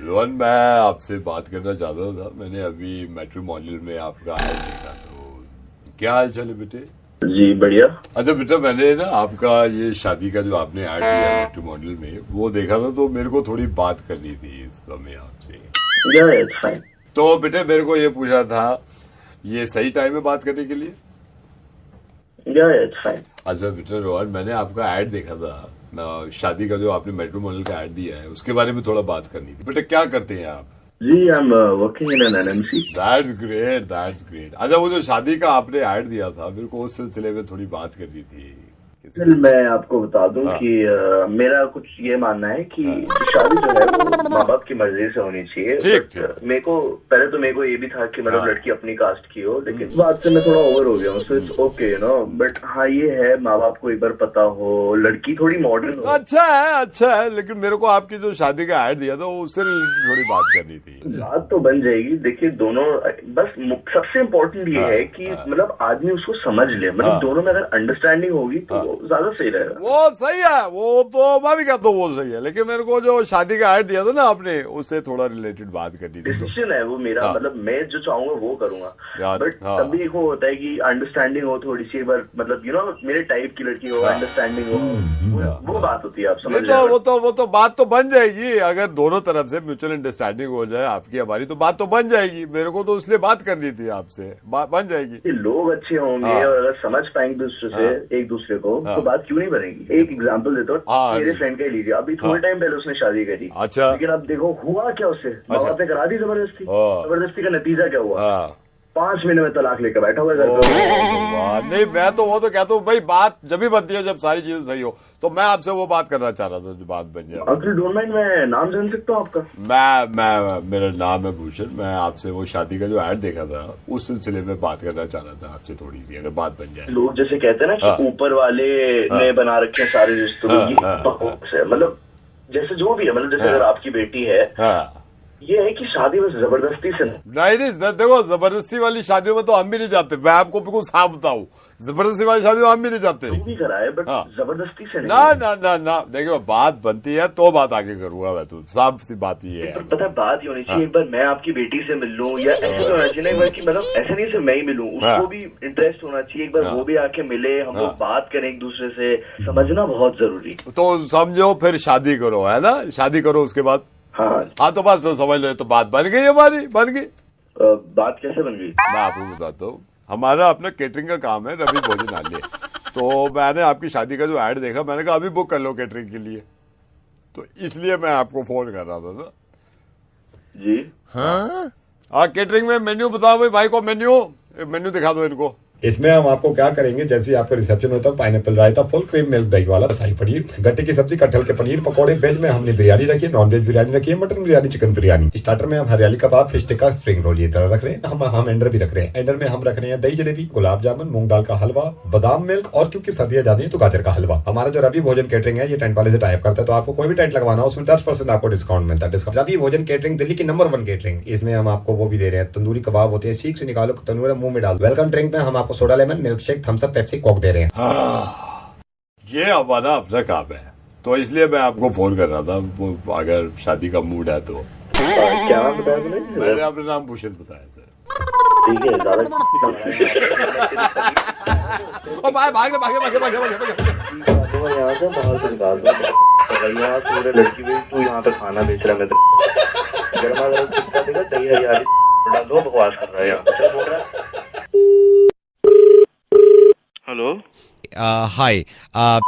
रोहन, मैं आपसे बात करना चाहता था। मैंने अभी मैट्रिमोनियल में आपका ऐड देखा, तो क्या हाल चाल है बेटे? जी बढ़िया। अच्छा बेटा, मैंने ना आपका ये शादी का जो आपने ऐड दिया मैट्रिमोनियल में, वो देखा था, तो मेरे को थोड़ी बात करनी थी इस समय आपसे। तो बेटे मेरे को ये पूछा था, ये सही टाइम है बात करने के लिए? अच्छा बेटा रोहन, मैंने आपका ऐड देखा था शादी का, जो आपने मैट्रिमोनियल का ऐड दिया है, उसके बारे में थोड़ा बात करनी थी। बेटा क्या करते हैं आप? जी, I am working in an NMC. That's great. अच्छा, वो जो शादी का आपने ऐड दिया था, मेरे को उस सिलसिले में थोड़ी बात करनी थी। मैं आपको बता दूं कि मेरा कुछ ये मानना है कि शादी जो है वो माँ बाप की मर्जी से होनी चाहिए। मेरे को ये भी था कि मतलब लड़की अपनी कास्ट की हो, लेकिन बात से मैं थोड़ा ओवर हो गया हूँ, so it's okay you know. But हाँ, ये है माँ बाप को एक बार पता हो, लड़की थोड़ी मॉडर्न हो। अच्छा है, लेकिन मेरे को आपकी जो शादी का ऐड दिया था उससे थोड़ी बात करनी थी। बात तो बन जाएगी। देखिए दोनों, बस सबसे इम्पोर्टेंट ये है कि मतलब आदमी उसको समझ ले, मतलब दोनों में अगर अंडरस्टैंडिंग होगी तो ज्यादा सही रहेगा। वो सही है, वो तो मैं भी कहता हूँ वो सही है, लेकिन मेरे को जो शादी का ऐड दिया था ना आपने, उससे थोड़ा रिलेटेड बात करनी थी। डिसीजन है वो मेरा, मतलब मैं जो चाहूंगा वो करूंगा। बट तभी वो होता है कि अंडरस्टैंडिंग हो थोड़ी सी, बार मतलब यू नो मेरे टाइप की लड़की हो, अंडरस्टैंडिंग हो, वो बात होती है। आप समझ वो तो बात तो बन जाएगी, अगर दोनों तरफ से म्यूचुअल अंडरस्टैंडिंग हो जाए आपकी हमारी, तो बात तो बन जाएगी। मेरे को तो इसलिए बात करनी थी आपसे, बात बन जाएगी। लोग अच्छे होंगे और अगर समझ पाएंगे दूसरे से एक दूसरे को, तो बात क्यों नहीं बनेगी। एक एग्जांपल देता हूँ, मेरे फ्रेंड का ही लीजिए। अभी थोड़े टाइम पहले उसने शादी करी। अच्छा। लेकिन अब देखो हुआ क्या उससे, माँ बाप ने करा दी जबरदस्ती का नतीजा क्या हुआ? 5 महीने में तलाक लेकर बैठा हुआ घर पे। नहीं, मैं तो वो तो कहता हूँ भाई, बात जब भी बनती है जब सारी चीजें सही हो। तो मैं आपसे वो बात करना चाह रहा था, जो बात बन जाए। अंकल डोंट माइंड, मैं नाम जान सकता हूँ आपका? मेरा नाम है भूषण। मैं आपसे वो शादी का जो ऐड देखा था, उस सिलसिले में बात करना चाह रहा था आपसे थोड़ी सी, अगर बात बन जाए। लोग जैसे कहते हैं ना कि ऊपर वाले ने बना रखे हैं सारे रिश्तों, मतलब जैसे जो भी है, मतलब जैसे अगर आपकी बेटी है, ये है कि शादी बस जबरदस्ती से नहीं, देखो जबरदस्ती वाली शादियों में तो हम भी नहीं जाते। मैं आपको बिल्कुल साफ बताऊं, जबरदस्ती वाली शादी में हम भी नहीं जाते। भी कराए, बट जबरदस्ती से नहीं। ना देखियो, बात बनती है तो बात आगे करूंगा मैं, तो साफ सी बात ये है। पता है बात ये होनी चाहिए, एक बार मैं आपकी बेटी से मिल लूं, या ऐसे तो होना चाहिए ना कि मतलब ऐसे नहीं सिर्फ मैं ही मिलूं, उसको भी इंटरेस्ट होना चाहिए। एक बार वो भी आके मिले, हम लोग बात करें एक दूसरे से, समझना बहुत जरूरी। तो समझो फिर शादी करो, है ना? शादी करो, उसके बाद हाँ तो बस तो समझ लो, तो बात बन गई हमारी, बन गई। बात कैसे बन गई? मैं आपको बताता हूँ। हमारा अपना केटरिंग का काम है, रवि भोजनालय। तो मैंने आपकी शादी का जो ऐड देखा, मैंने कहा अभी बुक कर लो केटरिंग के लिए, तो इसलिए मैं आपको फोन कर रहा था ना जी। हाँ, केटरिंग में मेन्यू बताओ भाई को, मेन्यू दिखा दो इनको। इसमें हम आपको क्या करेंगे, जैसे आपका रिसेप्शन होता है, पाइनएप्पल रायता, फुल क्रीम मिल्क दही वाला, शाही पनीर, गट्टे की सब्जी, कटहल के पनीर पकौड़े, वेज में हमने बिरयानी रखी है, नॉन वेज बिरयानी रखी है, mutton biryani, chicken biryani. Starter में हम हरियाली कबाब, फिश टिक्का, स्प्रिंग रोल ये तरह रख रहे हैं। हम एंडर भी रख रहे हैं। एंडर में हम रख रहे हैं दही जलेबी, गुलाब जामुन, मूंग दाल का हलवा, बादाम मिल्क, और क्योंकि सर्दियां ज्यादा है तो गाजर का हलवा। हमारा जो रवि भोजन कैटरिंग है ये टेंट वाले से टाइप करता है, तो आपको कोई भी टेंट लगवाना हो उसमें 10% आपको डिस्काउंट मिलता है। रवि भोजन कैटरिंग दिल्ली की नंबर 1 कैटरिंग। इसमें हम आपको वो भी दे रहे हैं, तंदूरी कबाब होते हैं, सीख से निकालो, तंदूरी मुंह में डाल। वेलकम ड्रिंक में हम आपको soda lemon, milk shake, Thums Up, Pepsi, Coke दे रहे हैं। ये हमारा अपना काम है, तो इसलिए मैं आपको फोन कर रहा था। वो अगर शादी का मूड है तो। क्या नाम बताया तुमने? मैंने अपना नाम भूषण बताया सर। ठीक है, ज्यादा यहाँ से बाहर से निकाल दो। यहाँ पूरे लड़की भी तू यहाँ पे खाना बेच रहा है, मैं तो गर्मा गर्म टिक्का देगा, दही हरियाली डाल दो, बकवास कर रहा है यहाँ पे बोल रहा है। हेलो, हाय,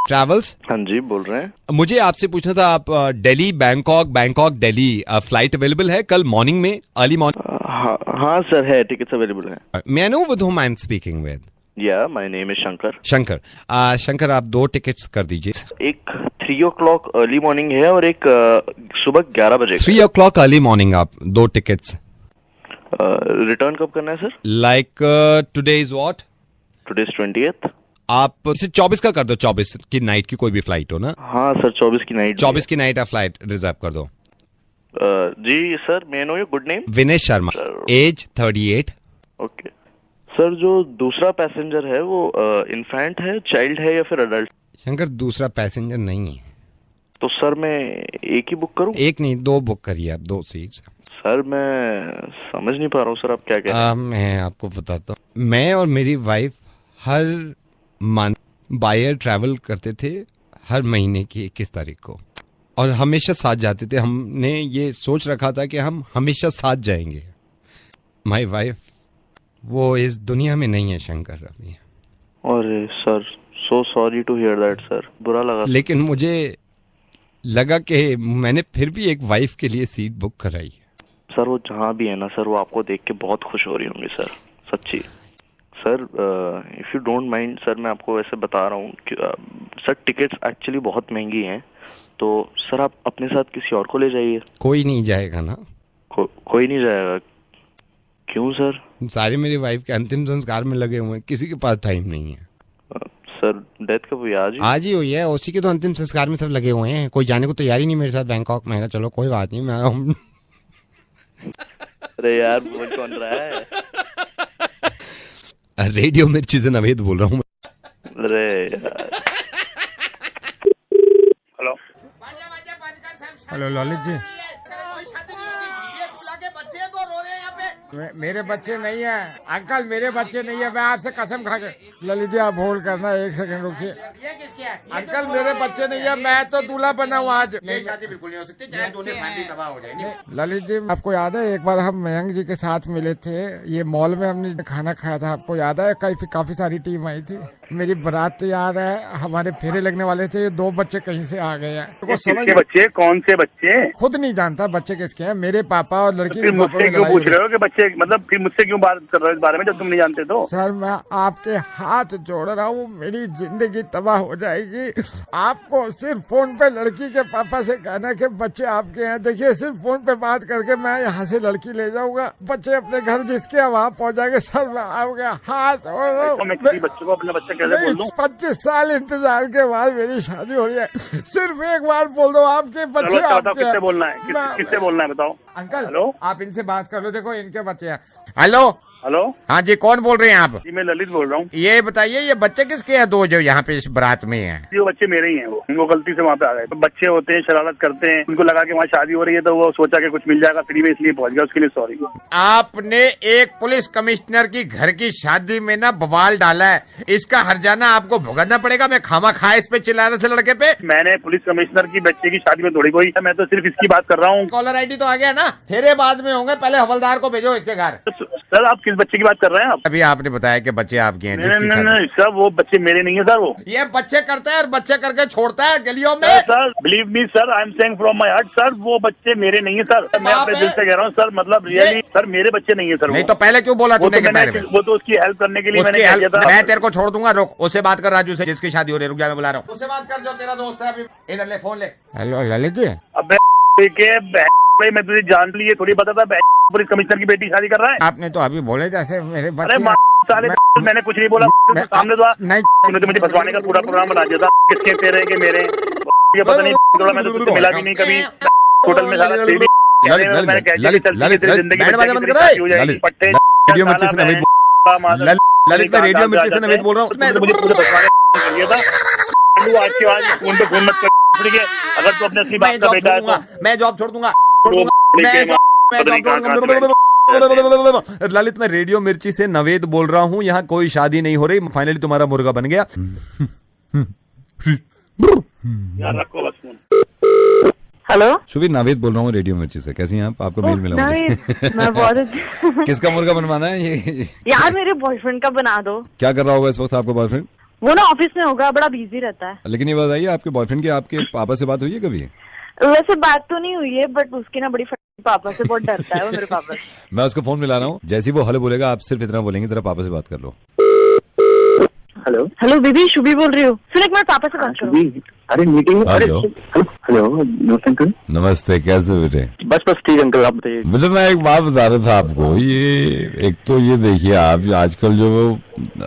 ट्रैवल्स? हाँ जी, बोल रहे हैं। मुझे आपसे पूछना था, आप Delhi Bangkok Delhi flight available है कल मॉर्निंग में, अर्ली मॉर्निंग? हाँ सर, है, टिकट्स अवेलेबल है। May I know with whom I am speaking with? Yeah my name is Shankar. Shankar, आप 2 टिकट्स कर दीजिए। एक 3 o'clock अर्ली मॉर्निंग है और एक सुबह 11 बजे। 3 o'clock अर्ली मॉर्निंग, आप 2 टिकट्स। रिटर्न कब करना है sir? Like today is what? Today is 20th। आप 24 का कर दो, 24 की नाइट की कोई भी फ्लाइट हो ना? हाँ सर, 24 की नाइट। 24 की नाइट आप फ्लाइट रिजर्व कर दो। जी sir, may I know your good name? Vinesh Sharma, age 38। Okay sir, जो दूसरा पैसेंजर है वो इन्फेंट है, चाइल्ड है या फिर अडल्ट? शंकर, दूसरा पैसेंजर नहीं है। तो सर मैं एक ही बुक करूं? एक नहीं, 2 बुक करिए आप, 2 सीट्स। सर मैं समझ नहीं पा रहा हूँ सर, आप क्या कह रहे हैं? मैं आपको बताता हूँ। मैं और मेरी वाइफ हर मंथ बायर ट्रैवल करते थे, हर महीने की 21 तारीख को, और हमेशा साथ जाते थे। हमने ये सोच रखा था कि हम हमेशा साथ जाएंगे। माय वाइफ वो इस दुनिया में नहीं है शंकर अभी। अरे sir, so sorry to hear that sir, बुरा लगा। लेकिन मुझे लगा कि मैंने फिर भी एक वाइफ के लिए सीट बुक कराई। सर वो जहाँ भी है ना सर, वो आपको देख के बहुत खुश हो रही होंगी सर, सच्ची। Sir if you don't mind sir, मैं आपको वैसे बता रहा हूँ कि सर टिकट्स एक्चुअली बहुत महंगी हैं, तो सर आप अपने साथ किसी और को ले जाइए। कोई नहीं जाएगा ना? कोई नहीं जाएगा? क्यों सर? सारे मेरी वाइफ के अंतिम संस्कार में लगे हुए हैं, किसी के पास टाइम नहीं है। सर डेथ कब हुई? आज ही हुई है, उसी के तो अंतिम संस्कार में सब लगे हुए हैं। कोई जाने को तैयारी नहीं मेरे साथ बैंकॉक में। चलो कोई बात नहीं, मैं अरे यार, बोल कौन रहा है? रेडियो मिर्ची से नवेद बोल रहा हूँ। अरे यार। हेलो ललित जी, मेरे बच्चे नहीं है अंकल, मेरे बच्चे नहीं है। मैं आपसे कसम खा के, ललित जी आप होल्ड करना, 1 सेकंड रुकिए। अंकल मेरे बच्चे नहीं है, मैं तो दूल्हा बना हूँ आज। ये शादी बिल्कुल नहीं हो सकती, चाहे दोनों फैमिली तबाह हो जाएगी। ललित जी, आपको याद है एक बार हम मयंक जी के साथ मिले थे, ये मॉल में हमने खाना खाया था, आपको याद है? काफी सारी टीम आई थी, मेरी बारात तैयार है, हमारे फेरे लगने वाले थे, 2 बच्चे कहीं से आ गए हैं। किसके बच्चे? कौन से बच्चे? खुद नहीं जानता बच्चे किसके हैं, मेरे पापा और लड़की के। मुझसे क्यों पूछ रहे हो कि बच्चे, मतलब फिर मुझसे क्यों बात कर रहे हो इस बारे में जब तुम नहीं जानते? तो सर मैं आपके हाथ जोड़ रहा हूँ, मेरी जिंदगी तबाह हो जाएगी। आपको सिर्फ फोन पे लड़की के पापा से कहना कि बच्चे आपके हैं। देखिए, सिर्फ फोन पे बात करके मैं यहाँ से लड़की ले जाऊंगा, बच्चे अपने घर जिसके वहाँ पहुँच जाएंगे। सर मैं आपके हाथ जोड़ रहा हूँ। मैं किसी बच्चे को अपना बच्चा कैसे बोल दूं? 25 साल इंतजार के बाद मेरी शादी हो रही है, सिर्फ एक बार बोल दो आपके बच्चे आपके। किससे बोलना है? किससे बोलना है बताओ? अंकल हेलो, आप इनसे बात कर लो, देखो इनके बच्चे हैं। हेलो हेलो, हाँ जी, कौन बोल रहे हैं आप? जी मैं ललित बोल रहा हूँ। ये बताइए, ये बच्चे किसके हैं 2 जो यहाँ पे इस बारात में हैं? वो बच्चे मेरे ही हैं, वो गलती से वहाँ पे आ गए। तो बच्चे होते हैं, शरारत करते हैं, उनको लगा कि वहाँ शादी हो रही है तो वो सोचा कि कुछ मिल जाएगा फ्री में, इसलिए पहुँच गया। उसके लिए सॉरी। आपने एक पुलिस कमिश्नर की घर की शादी में ना बवाल डाला है, इसका हर्जाना आपको भुगतना पड़ेगा। मैं खामा खा इस पे चिल्ला रहा था लड़के पे। मैंने पुलिस कमिश्नर की बच्चे की शादी में थोड़ी कोई, मैं तो सिर्फ इसकी बात कर रहा हूँ। कॉलर ID तो आ गया ना, फेरे बाद में होंगे, पहले हवलदार को भेजो इसके घर। सर आप किस बच्चे की बात कर रहे हैं आप? अभी आपने बताया कि बच्चे आपके हैं। नहीं सर, वो बच्चे मेरे नहीं है सर। वो ये बच्चे करते हैं और बच्चे करके छोड़ता है गलियों में। Sir believe me sir, I am saying from my heart sir, वो बच्चे मेरे नहीं है सर। मैं अपने दिल से कह रहा हूँ सर, मतलब रियली सर मेरे बच्चे नहीं है सर। नहीं तो पहले क्यों बोला तूने के बारे में? वो तो उसकी हेल्प करने के लिए मैंने किया था। मैं तेरे को छोड़ दूंगा, रुक, उससे बात कर राजू से जिसकी शादी हो रही है। रुक जा, मैं बुला रहा हूँ। उससे बात कर जो तेरा दोस्त है। अभी इधर ले फोन ले। हेलो ललित। अब भाई मैं तुझे जान ली, थोड़ी पता था पुलिस कमिश्नर की बेटी शादी कर रहा है। आपने तो अभी बोले जैसे मेरे बच्चे। अरे साले मैंने कुछ नहीं बोला, सामने तो नहीं, तूने तो मुझे फंसवाने का पूरा प्रोग्राम बना दिया था। किसके तेरे के मेरे ये पता नहीं, थोड़ा मैं तो तुझसे मिला भी नहीं कभी होटल में। साला ललित मैं रेडियो मिर्ची से नवेद बोल रहा हूँ। मुझे पूरे फंसवाने कर दिया था। आज के बाद फोन पे फोन मत कर, अगर तू अपने असली बात का बेटा है तो मैं जॉब छोड़ दूंगा। ललित मैं रेडियो मिर्ची से नवेद बोल रहा हूँ। यहाँ कोई शादी नहीं हो रही, फाइनली तुम्हारा मुर्गा बन गया। यार रखो बस फोन। हेलो शुभी, नावेद बोल रहा हूँ रेडियो मिर्ची से। कैसी हैं आप? आपको मेल मिला मुझे। मैं बहुत किसका मुर्गा बनवाना है ये? यार मेरे बॉयफ्रेंड का बना दो। क्या कर रहा होगा इस वक्त आपका बॉयफ्रेंड? वो ना ऑफिस में होगा, बड़ा बिजी रहता है। लेकिन ये बताइए, आपके बॉयफ्रेंड की आपके पापा से बात हुई है कभी? वैसे बात तो नहीं हुई है, बट उसकी ना बड़ी पापा से बहुत डरता है वो, मेरे पापा से। मैं उसको फोन मिला रहा हूँ। जैसे ही वो हेलो बोलेगा, आप सिर्फ इतना बोलेंगे, जरा पापा से बात कर लो। हेलो हेलो बीबी, शुभी बोल रही हूँ। सुन एक मिनट, पापा से बात करो। अरे मीटिंग। हेलो हेलो नमस्ते अंकल। नमस्ते, कैसे बेटे? बस ठीक अंकल, आप बताइए। मतलब मैं एक बात बता रहा था आपको। ये एक तो ये देखिए, आप आजकल जो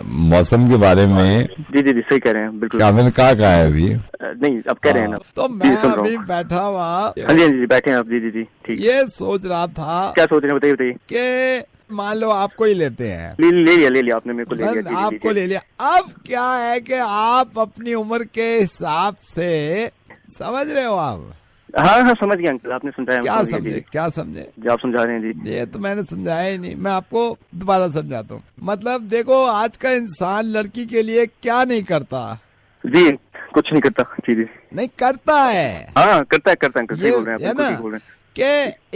मौसम के बारे में। जी सही कह रहे हैं, बिल्कुल। क्या मैंने कहा है अभी? नहीं अब कह रहे हैं ना। तो मैं अभी बैठा हुआ। हाँ जी बैठे हैं आप। जी ठीक। ये सोच रहा था। क्या सोच रहे हैं बताइए कि मान लो आपको ही लेते हैं। ले लिया आपने, मेरे को ले लिया। आपको ले लिया। अब क्या है कि आप अपनी उम्र के हिसाब से, समझ रहे हो आप? हाँ समझ गया अंकल, आपने समझाया। क्या समझे? जो आप समझा रहे हैं जी। ये तो मैंने समझाया ही नहीं, मैं आपको दोबारा समझाता हूँ। मतलब देखो, आज का इंसान लड़की के लिए क्या नहीं करता जी? कुछ नहीं करता। जी नहीं करता है। हाँ करता है अंकल, सही बोल रहे हैं आप। कि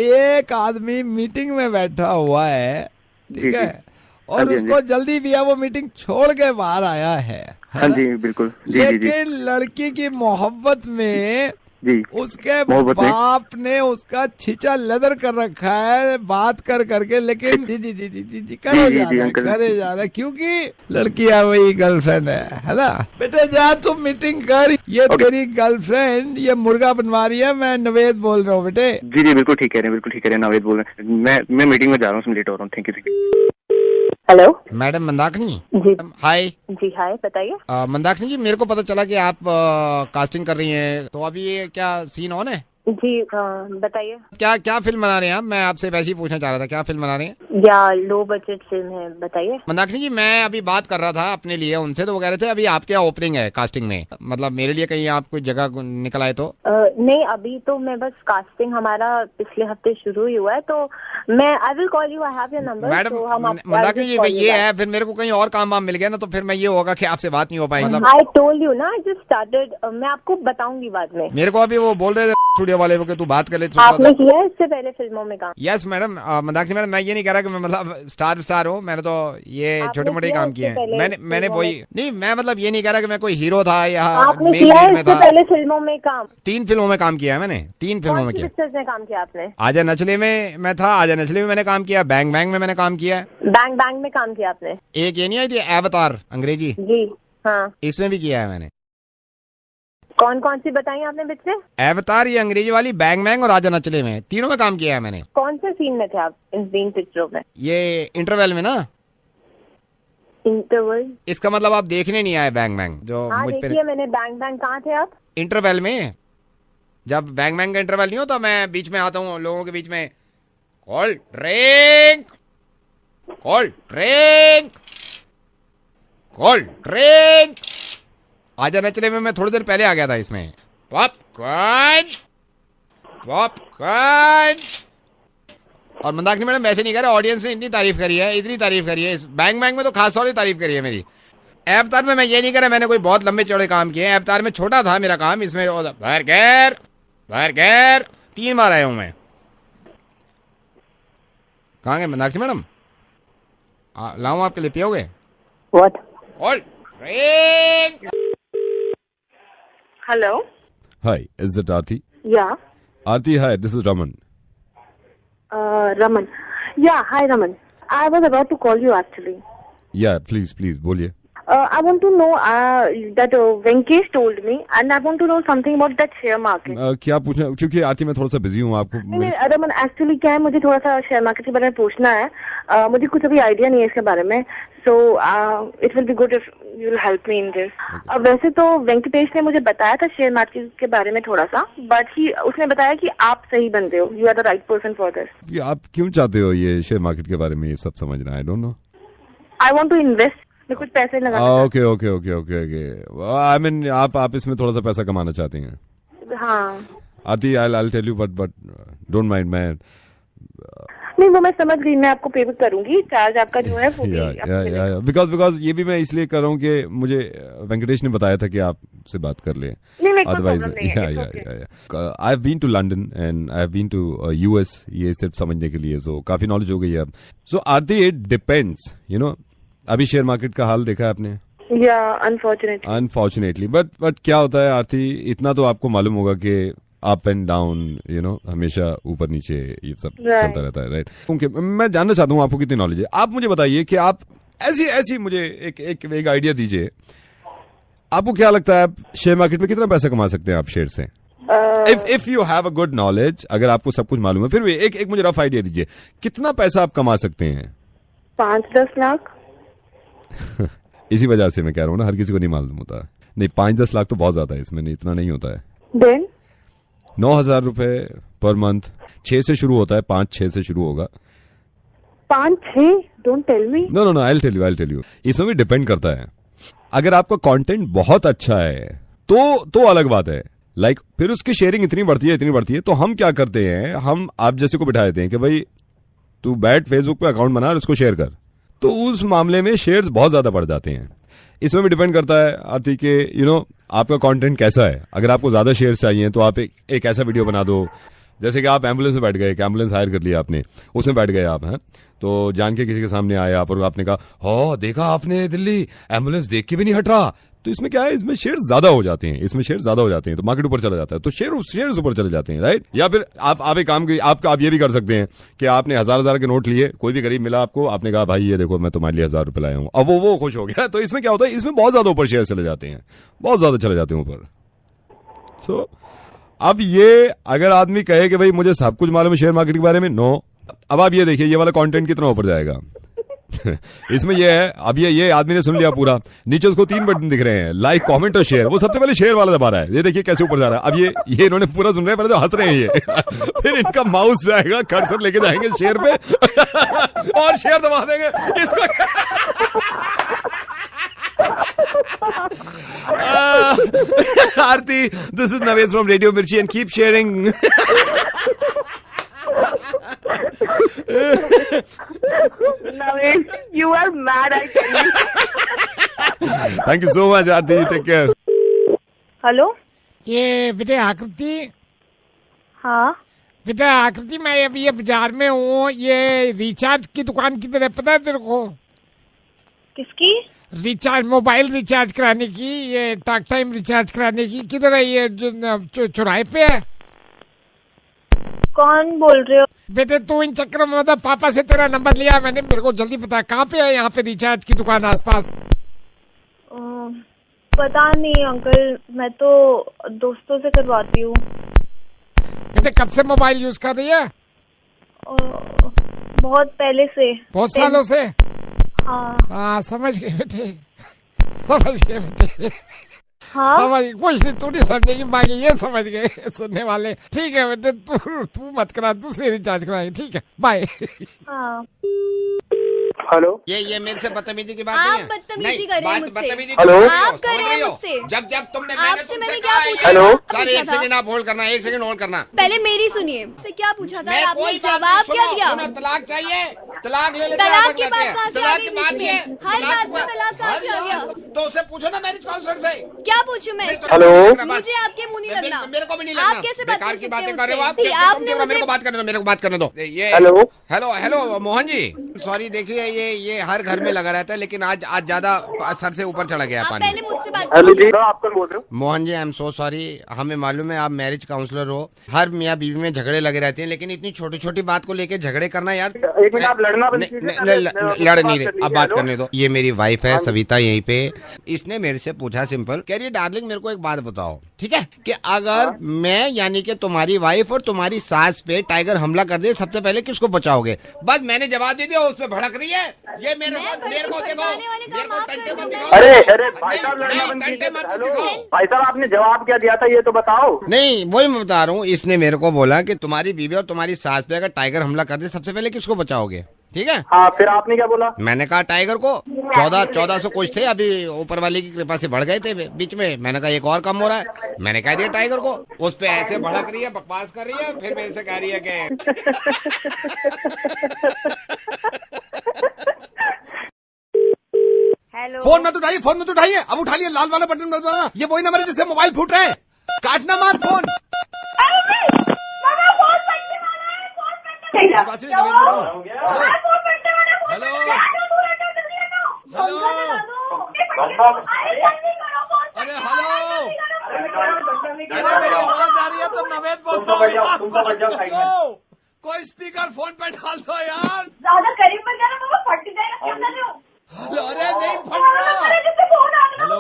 एक आदमी मीटिंग में बैठा हुआ है, ठीक है, और उसको जल्दी भी है, वो मीटिंग छोड़ के बाहर आया है। हाँ जी बिल्कुल। लेकिन लड़की की मोहब्बत में जी उसके बाप ने उसका छींचा लेदर कर रखा है, बात करके। लेकिन जी करे जा रहे, क्योंकि लड़की है वही गर्लफ्रेंड है ना। बेटे जा तुम मीटिंग कर, ये तेरी गर्लफ्रेंड ये मुर्गा बनवा रही है। मैं नवेद बोल रहा हूँ बेटे। जी बिल्कुल ठीक कह रहे हैं, नवेद बोल रहे हैं। मैं मीटिंग में जा रहा हूँ, लेट हो रहा हूँ। Thank you. Hello madam Mandakini ji. Hi जी हाय, बताइए। मंदाकिनी जी, मेरे को पता चला कि आप कास्टिंग कर रही हैं, तो अभी ये क्या सीन ऑन है? जी बताइए। क्या फिल्म बना रहे हैं आप? मैं आपसे वैसे ही पूछना चाह रहा था, क्या फिल्म बना रहे हैं? या लो बजट फिल्म है, बताइए। मंदाकिनी जी, मैं अभी बात कर रहा था अपने लिए उनसे, तो वो कह रहे थे अभी आपके यहाँ ओपनिंग है कास्टिंग में, मतलब मेरे लिए कहीं आप कोई जगह निकल आए तो? नहीं अभी तो मैं बस कास्टिंग हमारा पिछले हफ्ते शुरू ही हुआ है, तो मैं I will call you, I have your number. Madam Mandakini ji ये है, फिर मेरे को कहीं और काम वाम मिल गया ना, तो फिर मैं ये होगा कि आपसे बात नहीं हो पाई। आई टोल्ड यू ना, जस्ट स्टार्टेड। मैं आपको बताऊंगी बाद में। मेरे को अभी वो बोल रहे थे स्टूडियो वाले कि तू बात कर ले। आपने किया इससे पहले फिल्मों में काम? Yes madam. मंदाकिनी मैडम, मैं ये नहीं कह रहा कि मैं मतलब स्टार हूँ, मैंने तो ये छोटे मोटे काम किए हैं। मैंने वही नहीं, मैं मतलब ये नहीं कह रहा कि मैं कोई हीरो था या आपने किया है इससे पहले फिल्मों में काम? 3 फिल्मों में काम किया है मैंने। 3 फिल्मों में किया। पिक्चर्स में काम किया आपने? आजा नचले में मैं था, आजा नचले में मैंने काम किया, बैंग बैंग में मैंने काम किया है। बैंग में काम किया आपने? एक ये नहीं आई थी अवतार अंग्रेजी? जी हाँ, इसमें भी किया है मैंने। कौन सी बताई आपने पिक्चर? अवतार, ये अंग्रेजी वाली, बैंग बैंग और आजा नचले में, तीनों में काम किया है मैंने। कौन से सीन में थे आप इन 3 पिक्चरों में? ये इंटरवल में ना। इंटरवल? इसका मतलब आप देखने नहीं आए बैंग बैंग जो मुझ पे? देखिए मैंने बैंग। कहाँ थे आप? इंटरवल में। जब बैंग बैंग का इंटरवल नहीं होता, मैं बीच में आता हूँ लोगों के बीच में, cold drink, cold drink, cold drink. आजा नचले में मैं थोड़ी देर पहले आ गया था इसमें। Popcorn, popcorn. और मंदाकिनी मैडम वैसे नहीं कह रहे, ऑडियंस ने इतनी तारीफ करी है, इतनी तारीफ करी है। इस बैंग बैंग में तो खास तौर से तारीफ करी है मेरी। अवतार में मैं ये नहीं कह रहा मैंने कोई बहुत लंबे चौड़े काम किए हैं। अवतार में छोटा था मेरा काम, इसमें बर्गर बर्गर 3 बार आया हूं मैं। कहाँ गए मंदाकिनी मैडम? लाऊं आपके लिए, पियोगे? What? Call. Ring. Hello? Hi, is that Aarti? Yeah. Aarti, hi, this is Raman. Raman. Yeah, hi Raman. I was about to call you actually. Yeah, please, बोलिए. I want to know that Venkesh told me, and I want to know something about that share market. क्या पूछना, क्योंकि आरती मैं थोड़ा सा busy हूँ आपको. नहीं, रमन एक्चुअली क्या है, मुझे थोड़ा सा शेयर मार्केट के बारे में पूछना है. मुझे कुछ अभी आइडिया नहीं है इसके बारे में, so it will be good if you will help me in this. वैसे तो वेंकटेश ने मुझे बताया था शेयर मार्केट के बारे में थोड़ा सा, बट उसने बताया कि आप सही बंदे हो, you are the right person for this. आप क्यों चाहते हो ये शेयर मार्केट के बारे में ये सब समझना? I don't know. I want to invest, मैं कुछ पैसे लगा. ओके. आई मीन आप इसमें थोड़ा सा पैसा कमाना चाहते हैं? हाँ. Aarti, I tell you, but don't mind. मैं नहीं, वो मैं समझ गई, मैं आपको पे करूंगी, चार्ज आपका जो है वो बिकॉज ये भी मैं इसलिए कर रहा हूँ कि मुझे वेंकटेश ने बताया था कि आपसे बात कर ले. Otherwise I have been to London and I have been to US, ये सिर्फ समझने के लिए, सो काफी नॉलेज हो गई है अब. सो आरती, इट डिपेंड्स, यू नो. अभी शेयर मार्केट का हाल देखा है आपने? या अनफॉर्चुनेटली. बट क्या होता है आरती, इतना तो आपको मालूम होगा कि up and down, you know, हमेशा ऊपर नीचे ये सब चलता रहता है, राइट? क्योंकि मैं जानना चाहता हूँ आपको कितनी नॉलेज है. आप मुझे बताइए कि आप ऐसी मुझे एक आइडिया दीजिए. आपको क्या लगता है आप शेयर मार्केट में कितना पैसा कमा सकते हैं आप शेयर से? If you have a good knowledge, अगर आपको सब कुछ मालूम है, फिर भी एक मुझे रफ आइडिया दीजिए, कितना पैसा आप कमा सकते हैं? 5-10 लाख. इसी वजह से मैं कह रहा हूँ ना, हर किसी को नहीं मालूम होता. नहीं, 5-10 लाख तो बहुत ज्यादा है, इसमें इतना नहीं होता है. देन 9,000 रुपए पर मंथ, 6 से शुरू होता है, 5-6 से शुरू होगा. 5-6? Don't tell me. No, I will tell you. इसमें भी डिपेंड करता है. अगर आपका कंटेंट बहुत अच्छा है तो अलग बात है. लाइक फिर उसकी शेयरिंग इतनी बढ़ती है, तो हम क्या करते हैं, हम आप जैसे को बिठा देते हैं कि भाई तू बैठ फेसबुक पे अकाउंट बना और इसको शेयर कर, तो उस मामले में शेयर्स बहुत ज्यादा बढ़ जाते हैं. इसमें भी डिपेंड करता है आरती के, यू नो, आपका कंटेंट कैसा है. अगर आपको ज्यादा शेयर्स चाहिए तो आप एक ऐसा वीडियो बना दो, जैसे कि आप एम्बुलेंस में बैठ गए, एम्बुलेंस हायर कर लिया आपने, उसमें बैठ गए आप, हैं, तो जान के किसी के सामने आए आप और आपने कहा, हो देखा आपने दिल्ली एम्बुलेंस देख के भी नहीं हट रहा. तो इसमें क्या है, इसमें शेयर्स ज्यादा हो जाते हैं, तो मार्केट ऊपर चला जाता है, तो शेयर्स ऊपर चले जाते हैं, राइट? या फिर आप एक काम करिए, आप ये भी कर सकते हैं कि आपने 1,000 के नोट लिए, कोई भी गरीब मिला आपको, आपने कहा भाई ये देखो मैं तुम्हारे लिए 1,000 रुपए लाया हूँ. अब वो खुश हो गया. तो इसमें क्या होता है, इसमें बहुत ज्यादा ऊपर शेयर चले जाते हैं, बहुत ज्यादा चले जाते हैं ऊपर. सो अब ये अगर आदमी कहे कि भाई मुझे सब कुछ मालूम है शेयर मार्केट के बारे में, नो. अब आप ये देखिए ये वाला कंटेंट कितना ऊपर जाएगा. इसमें ये है, अब ये आदमी ने सुन लिया पूरा, नीचे उसको 3 बटन दिख रहे हैं, लाइक, कमेंट और शेयर. वो सबसे पहले शेयर वाला दबा रहा है, ये देखिए कैसे ऊपर जा रहा है. अब ये इन्होंने पूरा सुन रहे हैं, पहले तो हंस रहे हैं ये. फिर इनका माउस जाएगा, कर्सर लेके जाएंगे शेयर पे और शेयर दबा देंगे इसको. Aarti, this is Naveed from radio Mirchi and keep sharing. Naveed, you are mad, I tell you. Thank you so much, Aarti. Take care. Hello, ये बेटे आकृति. हाँ बेटा आकृति, मैं अभी ये बाजार में हूँ. ये रिचार्ज की दुकान किधर है पता है तेरे को? किसकी? रिचार्ज, मोबाइल रिचार्ज कराने की, ये टॉक टाइम रिचार्ज कराने की. किधर है ये? जो चौराहे पे है. कौन बोल रहे हो? बेटे तू इन चक्कर में मतलब पापा से तेरा नंबर लिया मैंने, मेरे को जल्दी पता कहाँ पे है यहाँ पे रिचार्ज की दुकान आसपास? पता नहीं अंकल, मैं तो दोस्तों से करवाती हूँ. बेटे कब से मोबाइल यूज कर रही है? बहुत पहले से. बहुत सालों से? हाँ. समझ गए बेटे, समझ गए बेटे. हाँ? समझ, कुछ नहीं, तू नहीं समझेगी, बाकी ये समझ गए सुनने वाले. ठीक है बेटे, तू मत करा, दूसरी रिचार्ज कराएंगे. ठीक है, बाय. हाँ. हेलो, ये मेरे से बदतमीजी की बात आप नहीं है. बदतमीजी कर रहे हैं मुझसे. बदतमीजी हेलो, आप कर रहे हैं मुझसे. जब तुमने आपसे मैंने क्या पूछा? हेलो, सर 1 सेकंड आप होल्ड करना, 1 सेकंड होल्ड करना. पहले मेरी सुनिए, से क्या पूछा था आपने, कोई जवाब क्या दिया? तलाक चाहिए, तलाक ले लेते. तलाक की बात कहाँ से आ तलाक गई की बात बीच है. में? हर बात में तलाक कहाँ से आ गया? तो उससे पूछो ना मैरिज काउंसलर से. क्या पूछूं मैं? हेलो, मुझे आपके मुंह नहीं लगना. मेरे को भी नहीं लगना. आप कैसे बात बेकार कर की सकते बातें हैं कर रहे हो आप. उससे? आपने मेरे को बात करने दो, मेरे को बात करने दो. ये hello, hello Mohan ji, sorry देखिए ये हर घर में लगा रहता है, लेकिन आज ज्यादा सर से ऊपर चढ़ा गया पानी। पहले मुझसे बात हेलो जी, आप कौन बोल रहे हो? Mohan ji, I am so sorry, हमें मालूम है आप मैरिज काउंसलर हो। हर मियाँ बीवी में झगड़े लगे रहते हैं, लेकिन इतनी छोटी छोटी बात को लेके झगड़े करना यार। एक मिनट, आप लड़ना बंद कीजिए। लड़ नहीं रहे, अब बात करने दो। ये मेरी वाइफ है सविता, यहीं पे। इसने मेरे से पूछा सिंपल, कह रही है डार्लिंग मेरे को एक बात बताओ, ठीक है, कि अगर मैं यानी कि तुम्हारी वाइफ और तुम्हारी सास पे टाइगर हमला कर दे, सबसे पहले किसको बचाओगे? बस मैंने जवाब दे दिया, उसमें भड़क रही है। ये मेरे को देखो, मेरे को टंटे मत दिखाओ। अरे भाई साहब, लड़ना बंद कीजिए। हेलो भाई साहब, आपने जवाब क्या दिया था ये तो बताओ। नहीं, वही मैं बता रहा हूँ। इसने मेरे को बोला कि तुम्हारी बीवी और तुम्हारी सास पे अगर टाइगर हमला कर दे, सबसे पहले किसको बचाओगे? ठीक है। हाँ, फिर आपने क्या बोला? मैंने कहा टाइगर को। 1400 कुछ थे, अभी ऊपर वाले की कृपा से बढ़ गए थे बीच में। मैंने कहा एक और कम हो रहा है, मैंने कह दिया टाइगर को। उस पे ऐसे भड़क रही है, बकवास कर रही है, फिर मेरे से कह रही है कि हेलो। फोन मत उठाइए, अब उठा लिया, लाल वाला बटन मत दबाना। ये वही नंबर है जिससे मोबाइल फूट रहे हैं। काटना मत फोन। हेलो अरे हेलो, अरे मेरी आवाज आ रही है तो नवेद बोलता हूँ। कोई स्पीकर फोन पे डाल दो यार। ज्यादा करीब मत जाना, बाबा फट जाएगा। अरे नहीं फट रहा। हेलो,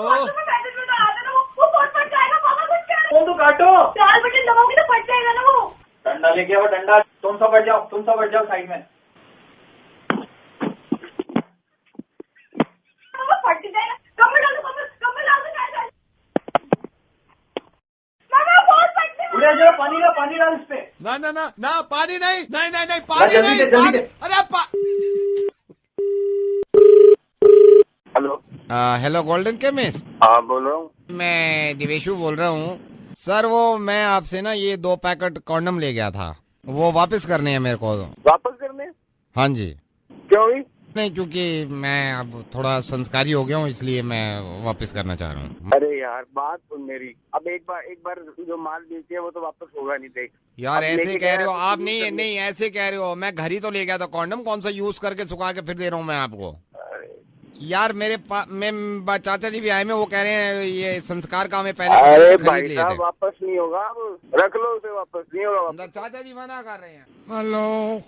फोन तो काटो। 4 बटन दबाओगे तो फट जाएगा ना वो। डंडा लेके आओ, डंडा। तुम सब बैठ जाओ साइड में। फट जाएगा। कम डालो। उड़े जाओ, पानी डाल इस पे। ना पानी नहीं, पानी नहीं। अरे हेलो। Hello golden chemist. हाँ, बोल रहा हूँ। मैं दिवेशु बोल रहा हूँ सर। वो मैं आपसे ना ये 2 पैकेट कॉन्डम ले गया था, वो वापस करने हैं मेरे को। वापस करने? हाँ जी। क्यों ही? नहीं, क्योंकि मैं अब थोड़ा संस्कारी हो गया हूँ, इसलिए मैं वापस करना चाह रहा हूँ। अरे यार, बात सुन मेरी। अब एक बार जो माल बेची है वो तो वापस होगा नहीं। देख यार, ऐसे कह रहे हो आप। नहीं ऐसे कह रहे हो। मैं घर ही तो ले गया था कॉन्डम, कौन सा यूज करके सुखा के फिर दे रहा हूँ मैं आपको। यार मेरे चाचा जी भी आए में, वो कह रहे हैं ये संस्कार का हमें पहले। अरे भाई साहब, वापस नहीं होगा, रख लो उसे, वापस नहीं होगा। चाचा जी मना कर रहे हैं। हेलो।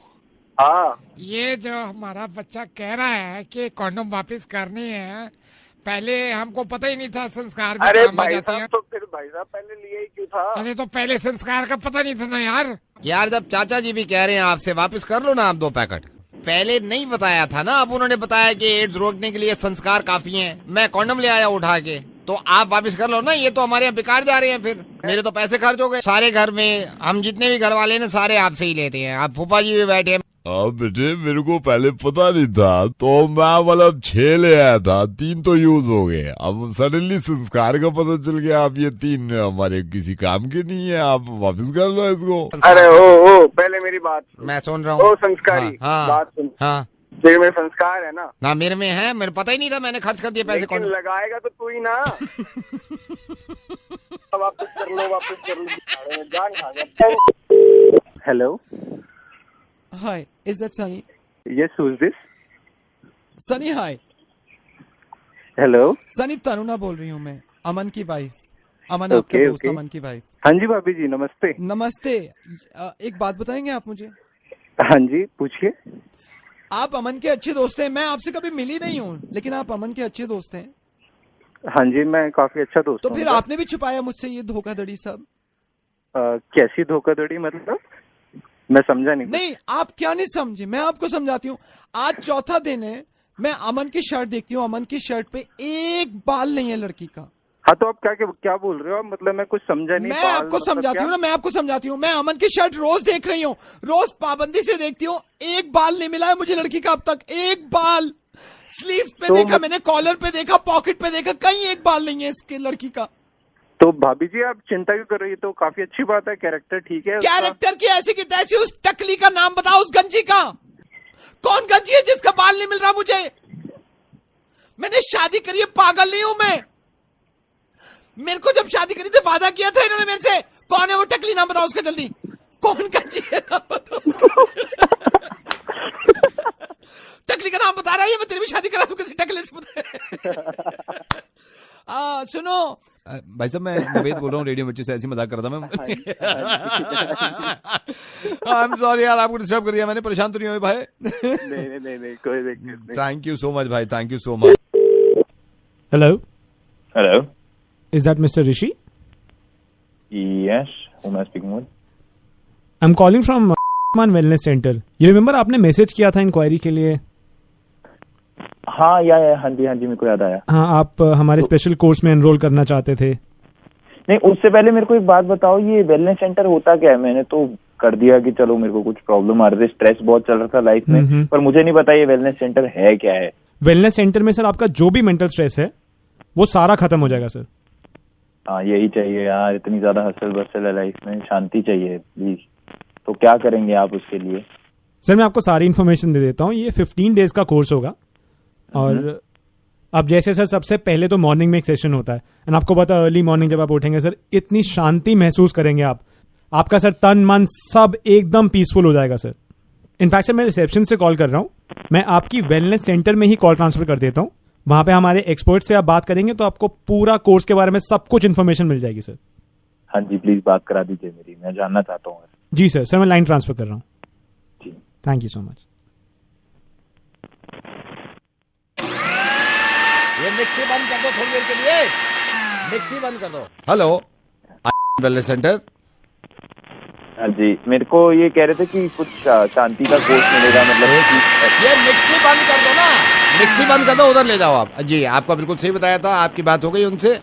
हाँ, ये जो हमारा बच्चा कह रहा है कि कॉन्डम वापस करनी है, पहले हमको पता ही नहीं था संस्कार भी काम आ जाते हैं। तो फिर भाई साहब पहले लिए ही क्यों था? अरे तो पहले संस्कार का पता नहीं था ना यार। यार जब चाचा जी भी कह रहे हैं आपसे, वापस कर लो ना आप 2 पैकेट। पहले नहीं बताया था ना, अब उन्होंने बताया कि एड्स रोकने के लिए संस्कार काफी हैं। मैं कॉन्डम ले आया उठा के, तो आप वापस कर लो ना। ये तो हमारे यहाँ बेकार जा रहे हैं, फिर मेरे तो पैसे खर्च हो गए सारे। घर में हम जितने भी घर वाले हैं सारे आपसे ही लेते हैं। आप फूफा जी भी बैठे हैं। बेटे, मेरे को पहले पता नहीं था, तो मैं मतलब 6 ले आया था, 3 तो यूज हो गए। अब सडनली संस्कार का पता चल गया, अब ये 3 हमारे किसी काम के नहीं है, आप वापस कर लो इसको। अरे ओ पहले मेरी बात मैं सुन रहा हूँ। ओ संस्कारी, बात सुन। हाँ, तेरे में संस्कार है ना? मेरे में है, मेरे पता ही नहीं था, मैंने खर्च कर दिया पैसे। कौन लगाएगा तो तू ही ना। वापस कर लो, जान खा गया। Hello. Hi, is that Sunny? Yes, who's this? Sunny, hi. Hello. Sunny, Taruna बोल रही हूँ मैं, अमन की वाइफ। अमन आपका दोस्त, अमन की वाइफ। हाँ जी भाभी जी, नमस्ते। नमस्ते। एक बात बताएंगे आप मुझे? हाँ जी, पूछिए। आप अमन के अच्छे दोस्त हैं। मैं आपसे कभी मिली नहीं हूँ, लेकिन आप अमन के अच्छे दोस्त हैं। हाँ जी, मैं काफी अच्छा दोस्त हूँ। तो फिर आपने भी छुपाया मुझसे ये धोखाधड़ी सब? कैसी धोखाधड़ी मतलब? मैं समझा नहीं। आप क्या नहीं समझे, मैं आपको समझाती हूँ। आज 4था दिन है, मैं अमन की शर्ट देखती हूँ, अमन की शर्ट पे एक बाल नहीं है लड़की का। हाँ, तो आप क्या बोल रहे हो? मतलब मैं कुछ समझा नहीं। मैं आपको समझाती हूँ ना, मैं आपको समझाती हूँ। मैं अमन की शर्ट रोज देख रही हूँ, रोज पाबंदी से देखती हूँ। एक बाल नहीं मिला है मुझे लड़की का अब तक, एक बाल। स्लीव्स पे देखा मैंने, कॉलर पे देखा, पॉकेट पे देखा, कहीं एक बाल नहीं है इसके लड़की का। तो भाभी जी आप चिंता क्यों कर रही है? तो काफी अच्छी बात है, कैरेक्टर ठीक है। कैरेक्टर की ऐसी की तैसी। उस टकली का नाम बताओ, उस गंजी का। कौन गंजी है जिसका बाल नहीं मिल रहा मुझे? मैंने शादी करी है, पागल नहीं हूं मैं। मेरे को जब शादी करी थी वादा किया था इन्होंने मेरे से। कौन है वो टकली, नाम बताओ उसका जल्दी। कौन गंजी है, नाम बताओ। टकली का नाम बता रहा है, मैं तेरी भी शादी करा दूं किसी टकले से। सुनो भाई साहब, मैं नवेद बोल रहा हूँ, रेडियो मिर्ची से ऐसी मजाक कर रहा था मैं। आई एम सॉरी यार, आपको डिस्टर्ब कर दिया मैंने, परेशान तो नहीं हुए भाई? नहीं कोई दिक्कत नहीं। थैंक यू सो मच भाई, thank you so much. Hello, Hello. is that Mr. Rishi? Yes. Who am I speaking with? I'm calling from Man Wellness Center. You remember आपने मैसेज किया था इंक्वायरी के लिए? हाँ हाँ जी मेरे को याद आया। हाँ, आप हमारे स्पेशल कोर्स में एनरोल करना चाहते थे। नहीं, उससे पहले मेरे को एक बात बताओ, ये वेलनेस सेंटर होता क्या है? मैंने तो कर दिया कि चलो मेरे को कुछ प्रॉब्लम आ रही थी, स्ट्रेस बहुत चल रहा था लाइफ में, पर मुझे नहीं पता ये वेलनेस सेंटर है क्या है। वेलनेस सेंटर में सर आपका जो भी मेंटल स्ट्रेस है वो सारा खत्म हो जाएगा सर। हाँ, यही चाहिए यार, इतनी ज्यादा हसल बसल है लाइफ में, शांति चाहिए प्लीज। तो क्या करेंगे आप उसके लिए? सर मैं आपको सारी इन्फॉर्मेशन दे देता हूँ। ये 15 डेज का कोर्स होगा और अब जैसे सर सबसे पहले तो मॉर्निंग में एक सेशन होता है, एंड आपको पता है अर्ली मॉर्निंग जब आप उठेंगे सर इतनी शांति महसूस करेंगे आप, आपका सर तन मन सब एकदम पीसफुल हो जाएगा सर। इनफैक्ट सर मैं रिसेप्शन से कॉल कर रहा हूँ, मैं आपकी वेलनेस सेंटर में ही कॉल ट्रांसफर कर देता हूँ, वहां पे हमारे एक्सपर्ट से आप बात करेंगे तो आपको पूरा कोर्स के बारे में सब कुछ इन्फॉर्मेशन मिल जाएगी सर। हाँ जी, प्लीज बात करा दीजिए मेरी, मैं जानना चाहता हूँ। जी सर मैं लाइन ट्रांसफर कर रहा हूँ। Thank you so much. ये मिक्सी बंद कर दो थोड़ी देर के लिए, मिक्सी बंद कर दो। Hello, wellness centre. हाँ जी, मेरे को ये कह रहे थे कि कुछ शांति का कोर्स मिलेगा, मतलब ये मिक्सी बंद कर दो ना, मिक्सी बंद कर दो, उधर ले जाओ आप। जी, आपका बिल्कुल सही बताया था, आपकी बात हो गई उनसे?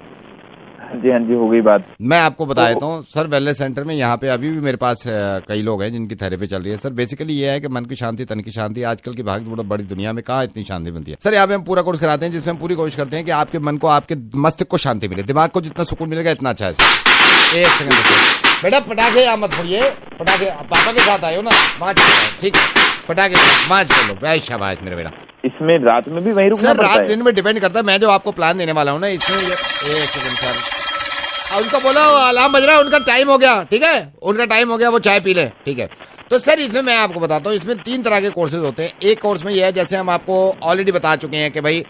हाँ जी हो गई बात। मैं आपको बता देता हूँ सर, वेलनेस सेंटर में यहाँ पे अभी भी मेरे पास कई लोग हैं जिनकी थेरेपी चल रही है सर। बेसिकली ये है कि मन की शांति तन की शांति, आजकल की भाग बड़ी दुनिया में कहाँ इतनी शांति मिलती है सर। यहाँ पे हम पूरा कोर्स कराते हैं जिसमें हम पूरी कोशिश करते हैं कि आपके मन को, आपके मस्तिष्क को शांति मिले, दिमाग को जितना सुकून मिलेगा इतना अच्छा है सर। एक सेकंड बेटा, पटाखे यहाँ मत फोड़िए, पटाखे पापा के साथ आए हो ना, वहाँ ठीक है, पटाखे वहाँ चलो, भाई शाबाश मेरा बेटा। इसमें रात में भी वही रुकना सर? पड़ता रात है? दिन में डिपेंड करता है, मैं जो आपको प्लान देने वाला हूँ ना इसमें। एक सेकंड सर, उनको बोलो अलार्म बज रहा है, उनका टाइम हो गया, ठीक है, उनका टाइम हो गया, वो चाय पी ले, ठीक है। तो सर इसमें मैं आपको बताता हूँ, इसमें 3 तरह के कोर्सेज होते हैं। एक कोर्स में ये है, जैसे हम आपको ऑलरेडी बता चुके हैं कि भाई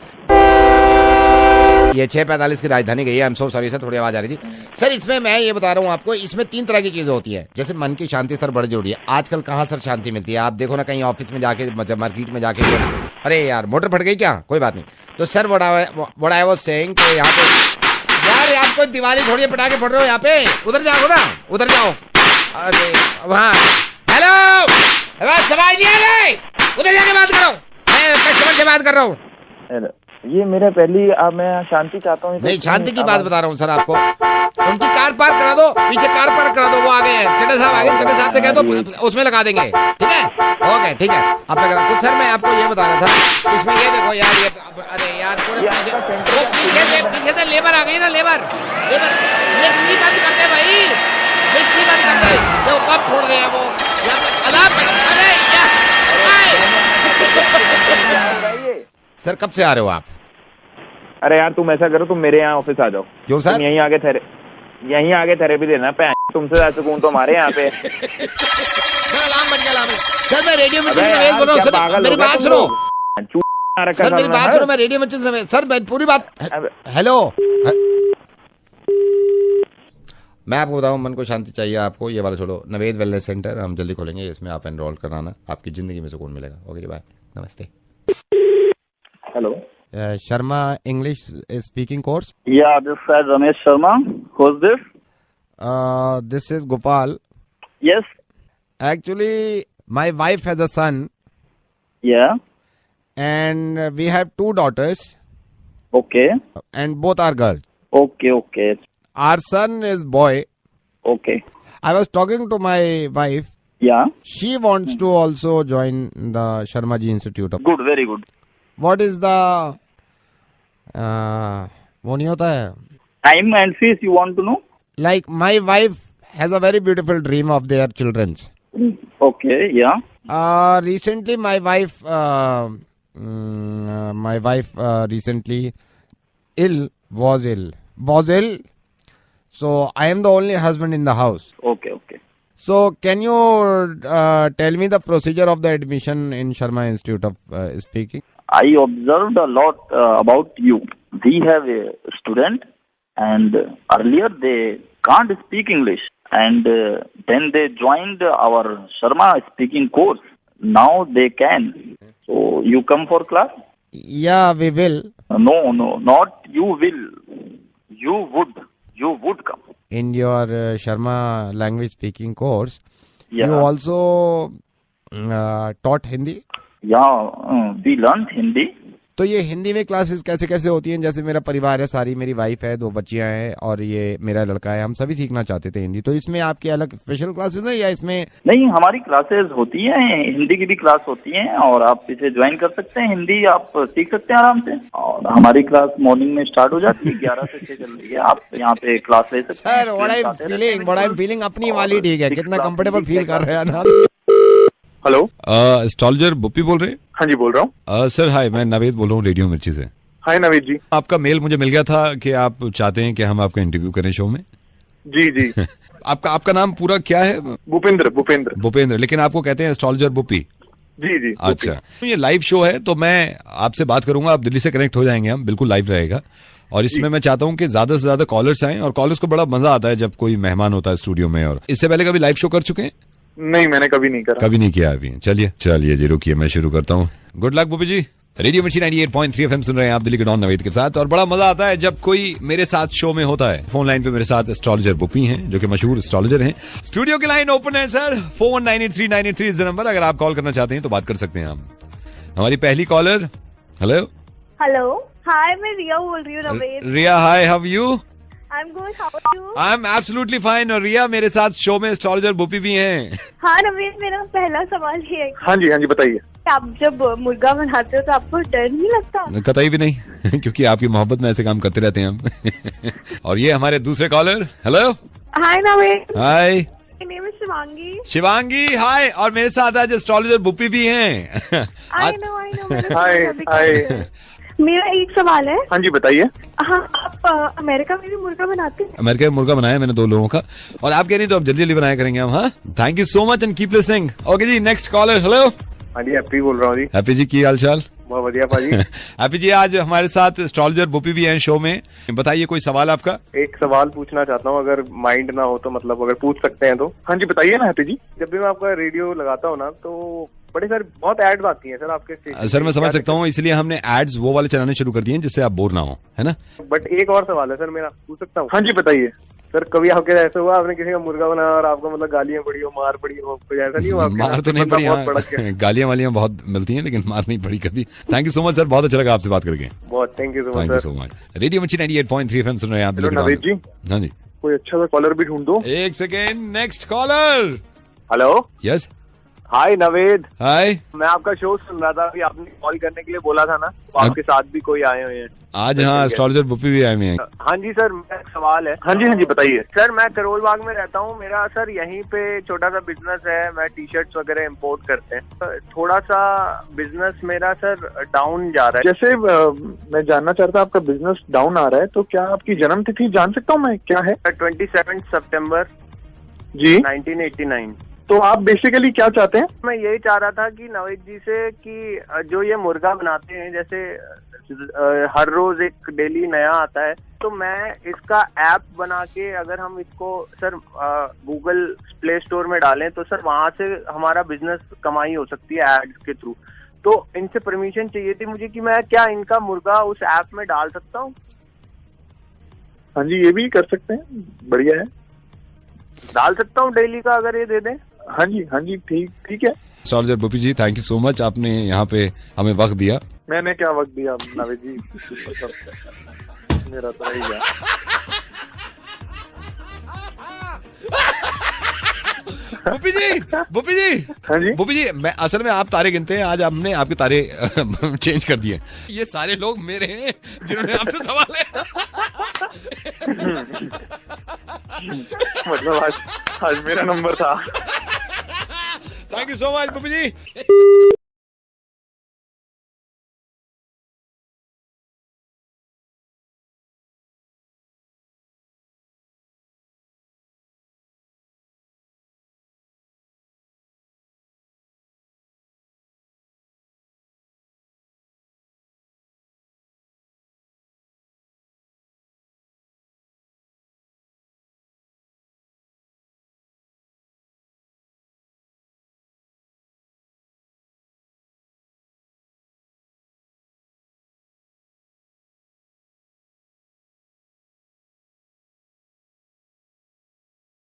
ये 6:45 की राजधानी गई है। I am so sorry sir, थोड़ी आवाज आ रही थी सर। इसमें मैं ये बता रहा हूँ आपको, इसमें 3 तरह की चीजें होती है। जैसे मन की शांति सर बड़ी जरूरी है। आजकल कहाँ सर शांति मिलती है? आप देखो ना, कहीं ऑफिस में जाके, मार्केट में जाके, अरे यार मोटर फट गई क्या, कोई बात नहीं। तो sir what I was saying कि यहाँ पे यार आपको दिवाली थोड़ी पटाखे फट रहे हो यहाँ पे, उधर जाओ ना, उधर जाओ। अरे वहाँ हेलो, समझ नहीं आ रहा, उधर जाके बात करो, मैं कस्टमर से बात कर रहा हूँ। ये मेरा पहली, अब मैं शांति चाहता हूँ। नहीं, शांति की बात बता रहा हूँ सर आपको। उनकी कार पार्क करा दो, पीछे कार पार्क करा दो, वो आ गए हैं, चड्डा साहब आ गए, चड्डा साहब से कह दो उसमें लगा देंगे, ठीक है, ओके ठीक है, आप लगा। तो सर मैं आपको ये बता रहा था, इसमें ये देखो यार, ये अरे यार पूरे पीछे से लेबर आ गई ना, लेबर मिक्सी बंद कर दे भाई, मिक्सी बंद कर दे, देखो कब फोड़ रहे हैं वो यहाँ पे अलार्म। अरे सर कब से आ रहे हो आप? अरे यार तुम ऐसा करो, तुम मेरे यहाँ ऑफिस आ जाओ। क्यों सर? यहीं आगे थेरेपी देना, तुमसे ज्यादा सुकून तो हमारे यहाँ पे। सर अलार्म बज गया, अलार्म। सर मैं रेडियो में बोल रहा हूँ सर, मेरी बात सुनो सर, मेरी बात सुनो, मैं रेडियो में सर, मैं पूरी बात। हेलो, मैं आपको बताऊँ, मन को शांति चाहिए आपको, ये वाला छोड़ो, नवेद वेलनेस सेंटर हम जल्दी खोलेंगे, इसमें आप एनरोल कराना, आपकी जिंदगी में सुकून मिलेगा। ओके बाय, नमस्ते। Hello. Sharma English speaking course. Yeah, this is Ramesh Sharma. Who's this? This is Gopal. Yes. Actually, my wife has a son. Yeah. And we have 2 daughters. Okay. And both are girls. Okay. Our son is boy. Okay. I was talking to my wife. Yeah. She wants to also join the Sharma Ji Institute. Good, very good. What is the वो नहीं होता है, time and fees you want to know? Like my wife has a very beautiful dream of their children's. Okay, yeah. Recently my wife recently was ill. So I am the only husband in the house. Okay. So, can you tell me the procedure of the admission in Sharma Institute of Speaking? I observed a lot about you. We have a student, and earlier they can't speak English, and then they joined our Sharma speaking course. Now they can. So you come for class? Yeah, we will. No, not you will. You would come. In your Sharma language speaking course, Yeah. you also taught Hindi? Yeah, we learned Hindi. तो ये हिंदी में classes कैसे कैसे होती हैं? जैसे मेरा परिवार है, सारी मेरी वाइफ है, 2 बच्चियां हैं और ये मेरा लड़का है, हम सभी सीखना चाहते थे हिंदी। तो इसमें आपकी अलग स्पेशल क्लासेस है या इसमें? नहीं, हमारी क्लासेस होती हैं, हिंदी की भी क्लास होती हैं और आप इसे ज्वाइन कर सकते हैं। हिंदी आप सीख सकते हैं आराम से, और हमारी क्लास मॉर्निंग में स्टार्ट हो जाती है, 11 से 6 चल रही है। आप यहाँ पे क्लास ले सकते हैं। Sir, what I am feeling अपनी वाली ठीक है, कितना कंफर्टेबल फील कर रहे हैं ना। हेलो, एस्ट्रोलॉजर बुप्पी बोल रहे हैं? हाँ जी, बोल रहा हूँ। सर हाय, मैं नवेद बोल रहा हूँ रेडियो मिर्ची से। हाय नवेद जी। आपका मेल मुझे मिल गया था कि आप चाहते हैं कि हम आपका इंटरव्यू करें शो में। जी जी। आपका नाम पूरा क्या है? भूपेंद्र। लेकिन आपको कहते हैं एस्ट्रोलॉजर बुप्पी? जी जी। अच्छा, तो ये लाइव शो है तो मैं आपसे बात करूंगा, आप दिल्ली से कनेक्ट हो जाएंगे, हम बिल्कुल लाइव रहेगा। और इसमें मैं चाहता हूं कि ज्यादा से ज्यादा कॉलर्स आएं, और कॉलर्स को बड़ा मजा आता है जब कोई मेहमान होता है स्टूडियो में। और इससे पहले कभी लाइव शो कर चुके हैं? नहीं, मैंने कभी नहीं करा। कभी नहीं किया अभी। चलिए जी, रुकिए मैं शुरू करता हूँ। गुड लक बुप्पी जी। रेडियो मिर्ची 98.3 FM सुन रहे हैं आप, दिल्ली के डॉन नवेद के साथ। और बड़ा मजा आता है जब कोई मेरे साथ शो में होता है। फोन लाइन पे मेरे साथ एस्ट्रोलॉजर बुप्पी हैं, जो कि मशहूर एस्ट्रोलॉजर हैं। स्टूडियो की लाइन ओपन है सर, 41983983 इज द नंबर। अगर आप कॉल करना चाहते हैं तो बात कर सकते हैं हम। हमारी पहली कॉलर। हेलो हाय, मैं रिया बोल रही हूँ। Naveed. Riya hi, how are you? I am good, how are you? I am absolutely fine. और रिया मेरे साथ शो में एस्ट्रोलॉजर बुप्पी भी हैं। हाँ नवेद, मेरा पहला सवाल ये है। हाँ जी बताइए। आप जब मुर्गा बनाते हो तो आपको डर नहीं लगता? कतई भी नहीं क्योंकि आपकी मोहब्बत में ऐसे काम करते रहते हैं हम। और ये हमारे दूसरे caller. Hello hi Naveed. Hi, name is Shivangi hi. और मेरे साथ आज एस्ट्रोलॉजर बुप्पी भी हैं। I know. हाय। मेरा एक सवाल है। हाँ जी बताइए। हाँ, आप अमेरिका में भी मुर्गा बनाते हैं? अमेरिका में मुर्गा बनाया मैंने 2 लोगों का, और आप कह रही तो अब जल्दी बनाया करेंगे हम। हाँ, thank you so much and keep listening. Okay जी, नेक्स्ट कॉलर। हेलो। हाँ जी, हैप्पी बोल रहा हूँ जी। हैप्पी जी, की हाल चाल? बहुत बढ़िया पाजी। हैप्पी जी, आज हमारे साथ एस्ट्रोलॉजर बुप्पी भी हैं शो में। बताइए, कोई सवाल आपका? एक सवाल पूछना चाहता हूँ, अगर माइंड ना हो तो, मतलब अगर पूछ सकते हैं तो। हाँ जी बताइए ना हैप्पी जी। जब भी मैं आपका रेडियो लगाता हूँ ना, तो बड़े सारे बहुत एड्स आती हैं सर आपके। सर मैं समझ सकता हूँ, इसलिए हमने एड्स वो वाले चलाने शुरू कर दिए हैं जिससे आप बोर ना हो, है ना? बट एक और सवाल है सर मेरा, पूछ सकता हूँ? हाँ जी बताइए। सर, कभी आपके ऐसा हुआ आपने किसी का मुर्गा बनाया और आपको मतलब गालियां पड़ी हो, मार पड़ी हो? कोई ऐसा नहीं हुआ? मार तो नहीं पड़ी, गालियां वालियां बहुत मिलती हैं, लेकिन मार नहीं पड़ी कभी। Thank you so much sir, बहुत अच्छा लगा आपसे बात करके। बहुत thank you so much. Radio मिर्ची 98.3 FM सुन रहे हैं आप। नवेद जी। हाँ जी। कोई अच्छा सा कॉलर भी ढूंढ दो। एक second, next caller. Hello. Yes. Hi Naveed. Hi. मैं आपका शो सुन रहा था, अभी आपने कॉल करने के लिए बोला था ना, तो आपके साथ भी कोई आए हुए हैं आज? हाँ, एस्ट्रोलॉजर बुप्पी भी आए हुए हैं। हाँ जी सर, मेरा एक सवाल है। हाँ जी बताइए। सर, मैं करोल बाग में रहता हूँ, मेरा सर यहीं पे छोटा सा बिजनेस है, मैं टी-शर्ट्स वगैरह इम्पोर्ट करते हैं। थोड़ा सा बिजनेस मेरा सर डाउन जा रहा है। जैसे मैं जानना चाहता हूँ, आपका बिजनेस डाउन आ रहा है तो क्या आपकी जन्म तिथि जान सकता हूँ मैं, क्या है? 27 सितंबर जी 1989। तो आप बेसिकली क्या चाहते हैं? मैं यही चाह रहा था कि नवेद जी से कि जो ये मुर्गा बनाते हैं, जैसे हर रोज एक डेली नया आता है, तो मैं इसका ऐप बना के अगर हम इसको सर गूगल प्ले स्टोर में डालें तो सर वहां से हमारा बिजनेस कमाई हो सकती है एड्स के थ्रू। तो इनसे परमिशन चाहिए थी मुझे कि मैं क्या इनका मुर्गा उस ऐप में डाल सकता हूँ? हाँ जी, ये भी कर सकते हैं, बढ़िया है। डाल सकता हूँ डेली का, अगर ये दे दें? हाँ जी ठीक है। Astrologer Buppi ji, thank you so much, आपने यहाँ पे हमें वक्त दिया। मैंने क्या वक्त दिया नवेद जी, मेरा तो रही गया। बुप्पी जी। हाँ जी बुप्पी जी, मैं असल में आप तारे गिनते हैं, आज हमने आपके तारे चेंज कर दिए। ये सारे लोग मेरे हैं जिन्होंने आपसे सवाल है। मतलब आज मेरा नंबर था। Thank you so much Buppi ji.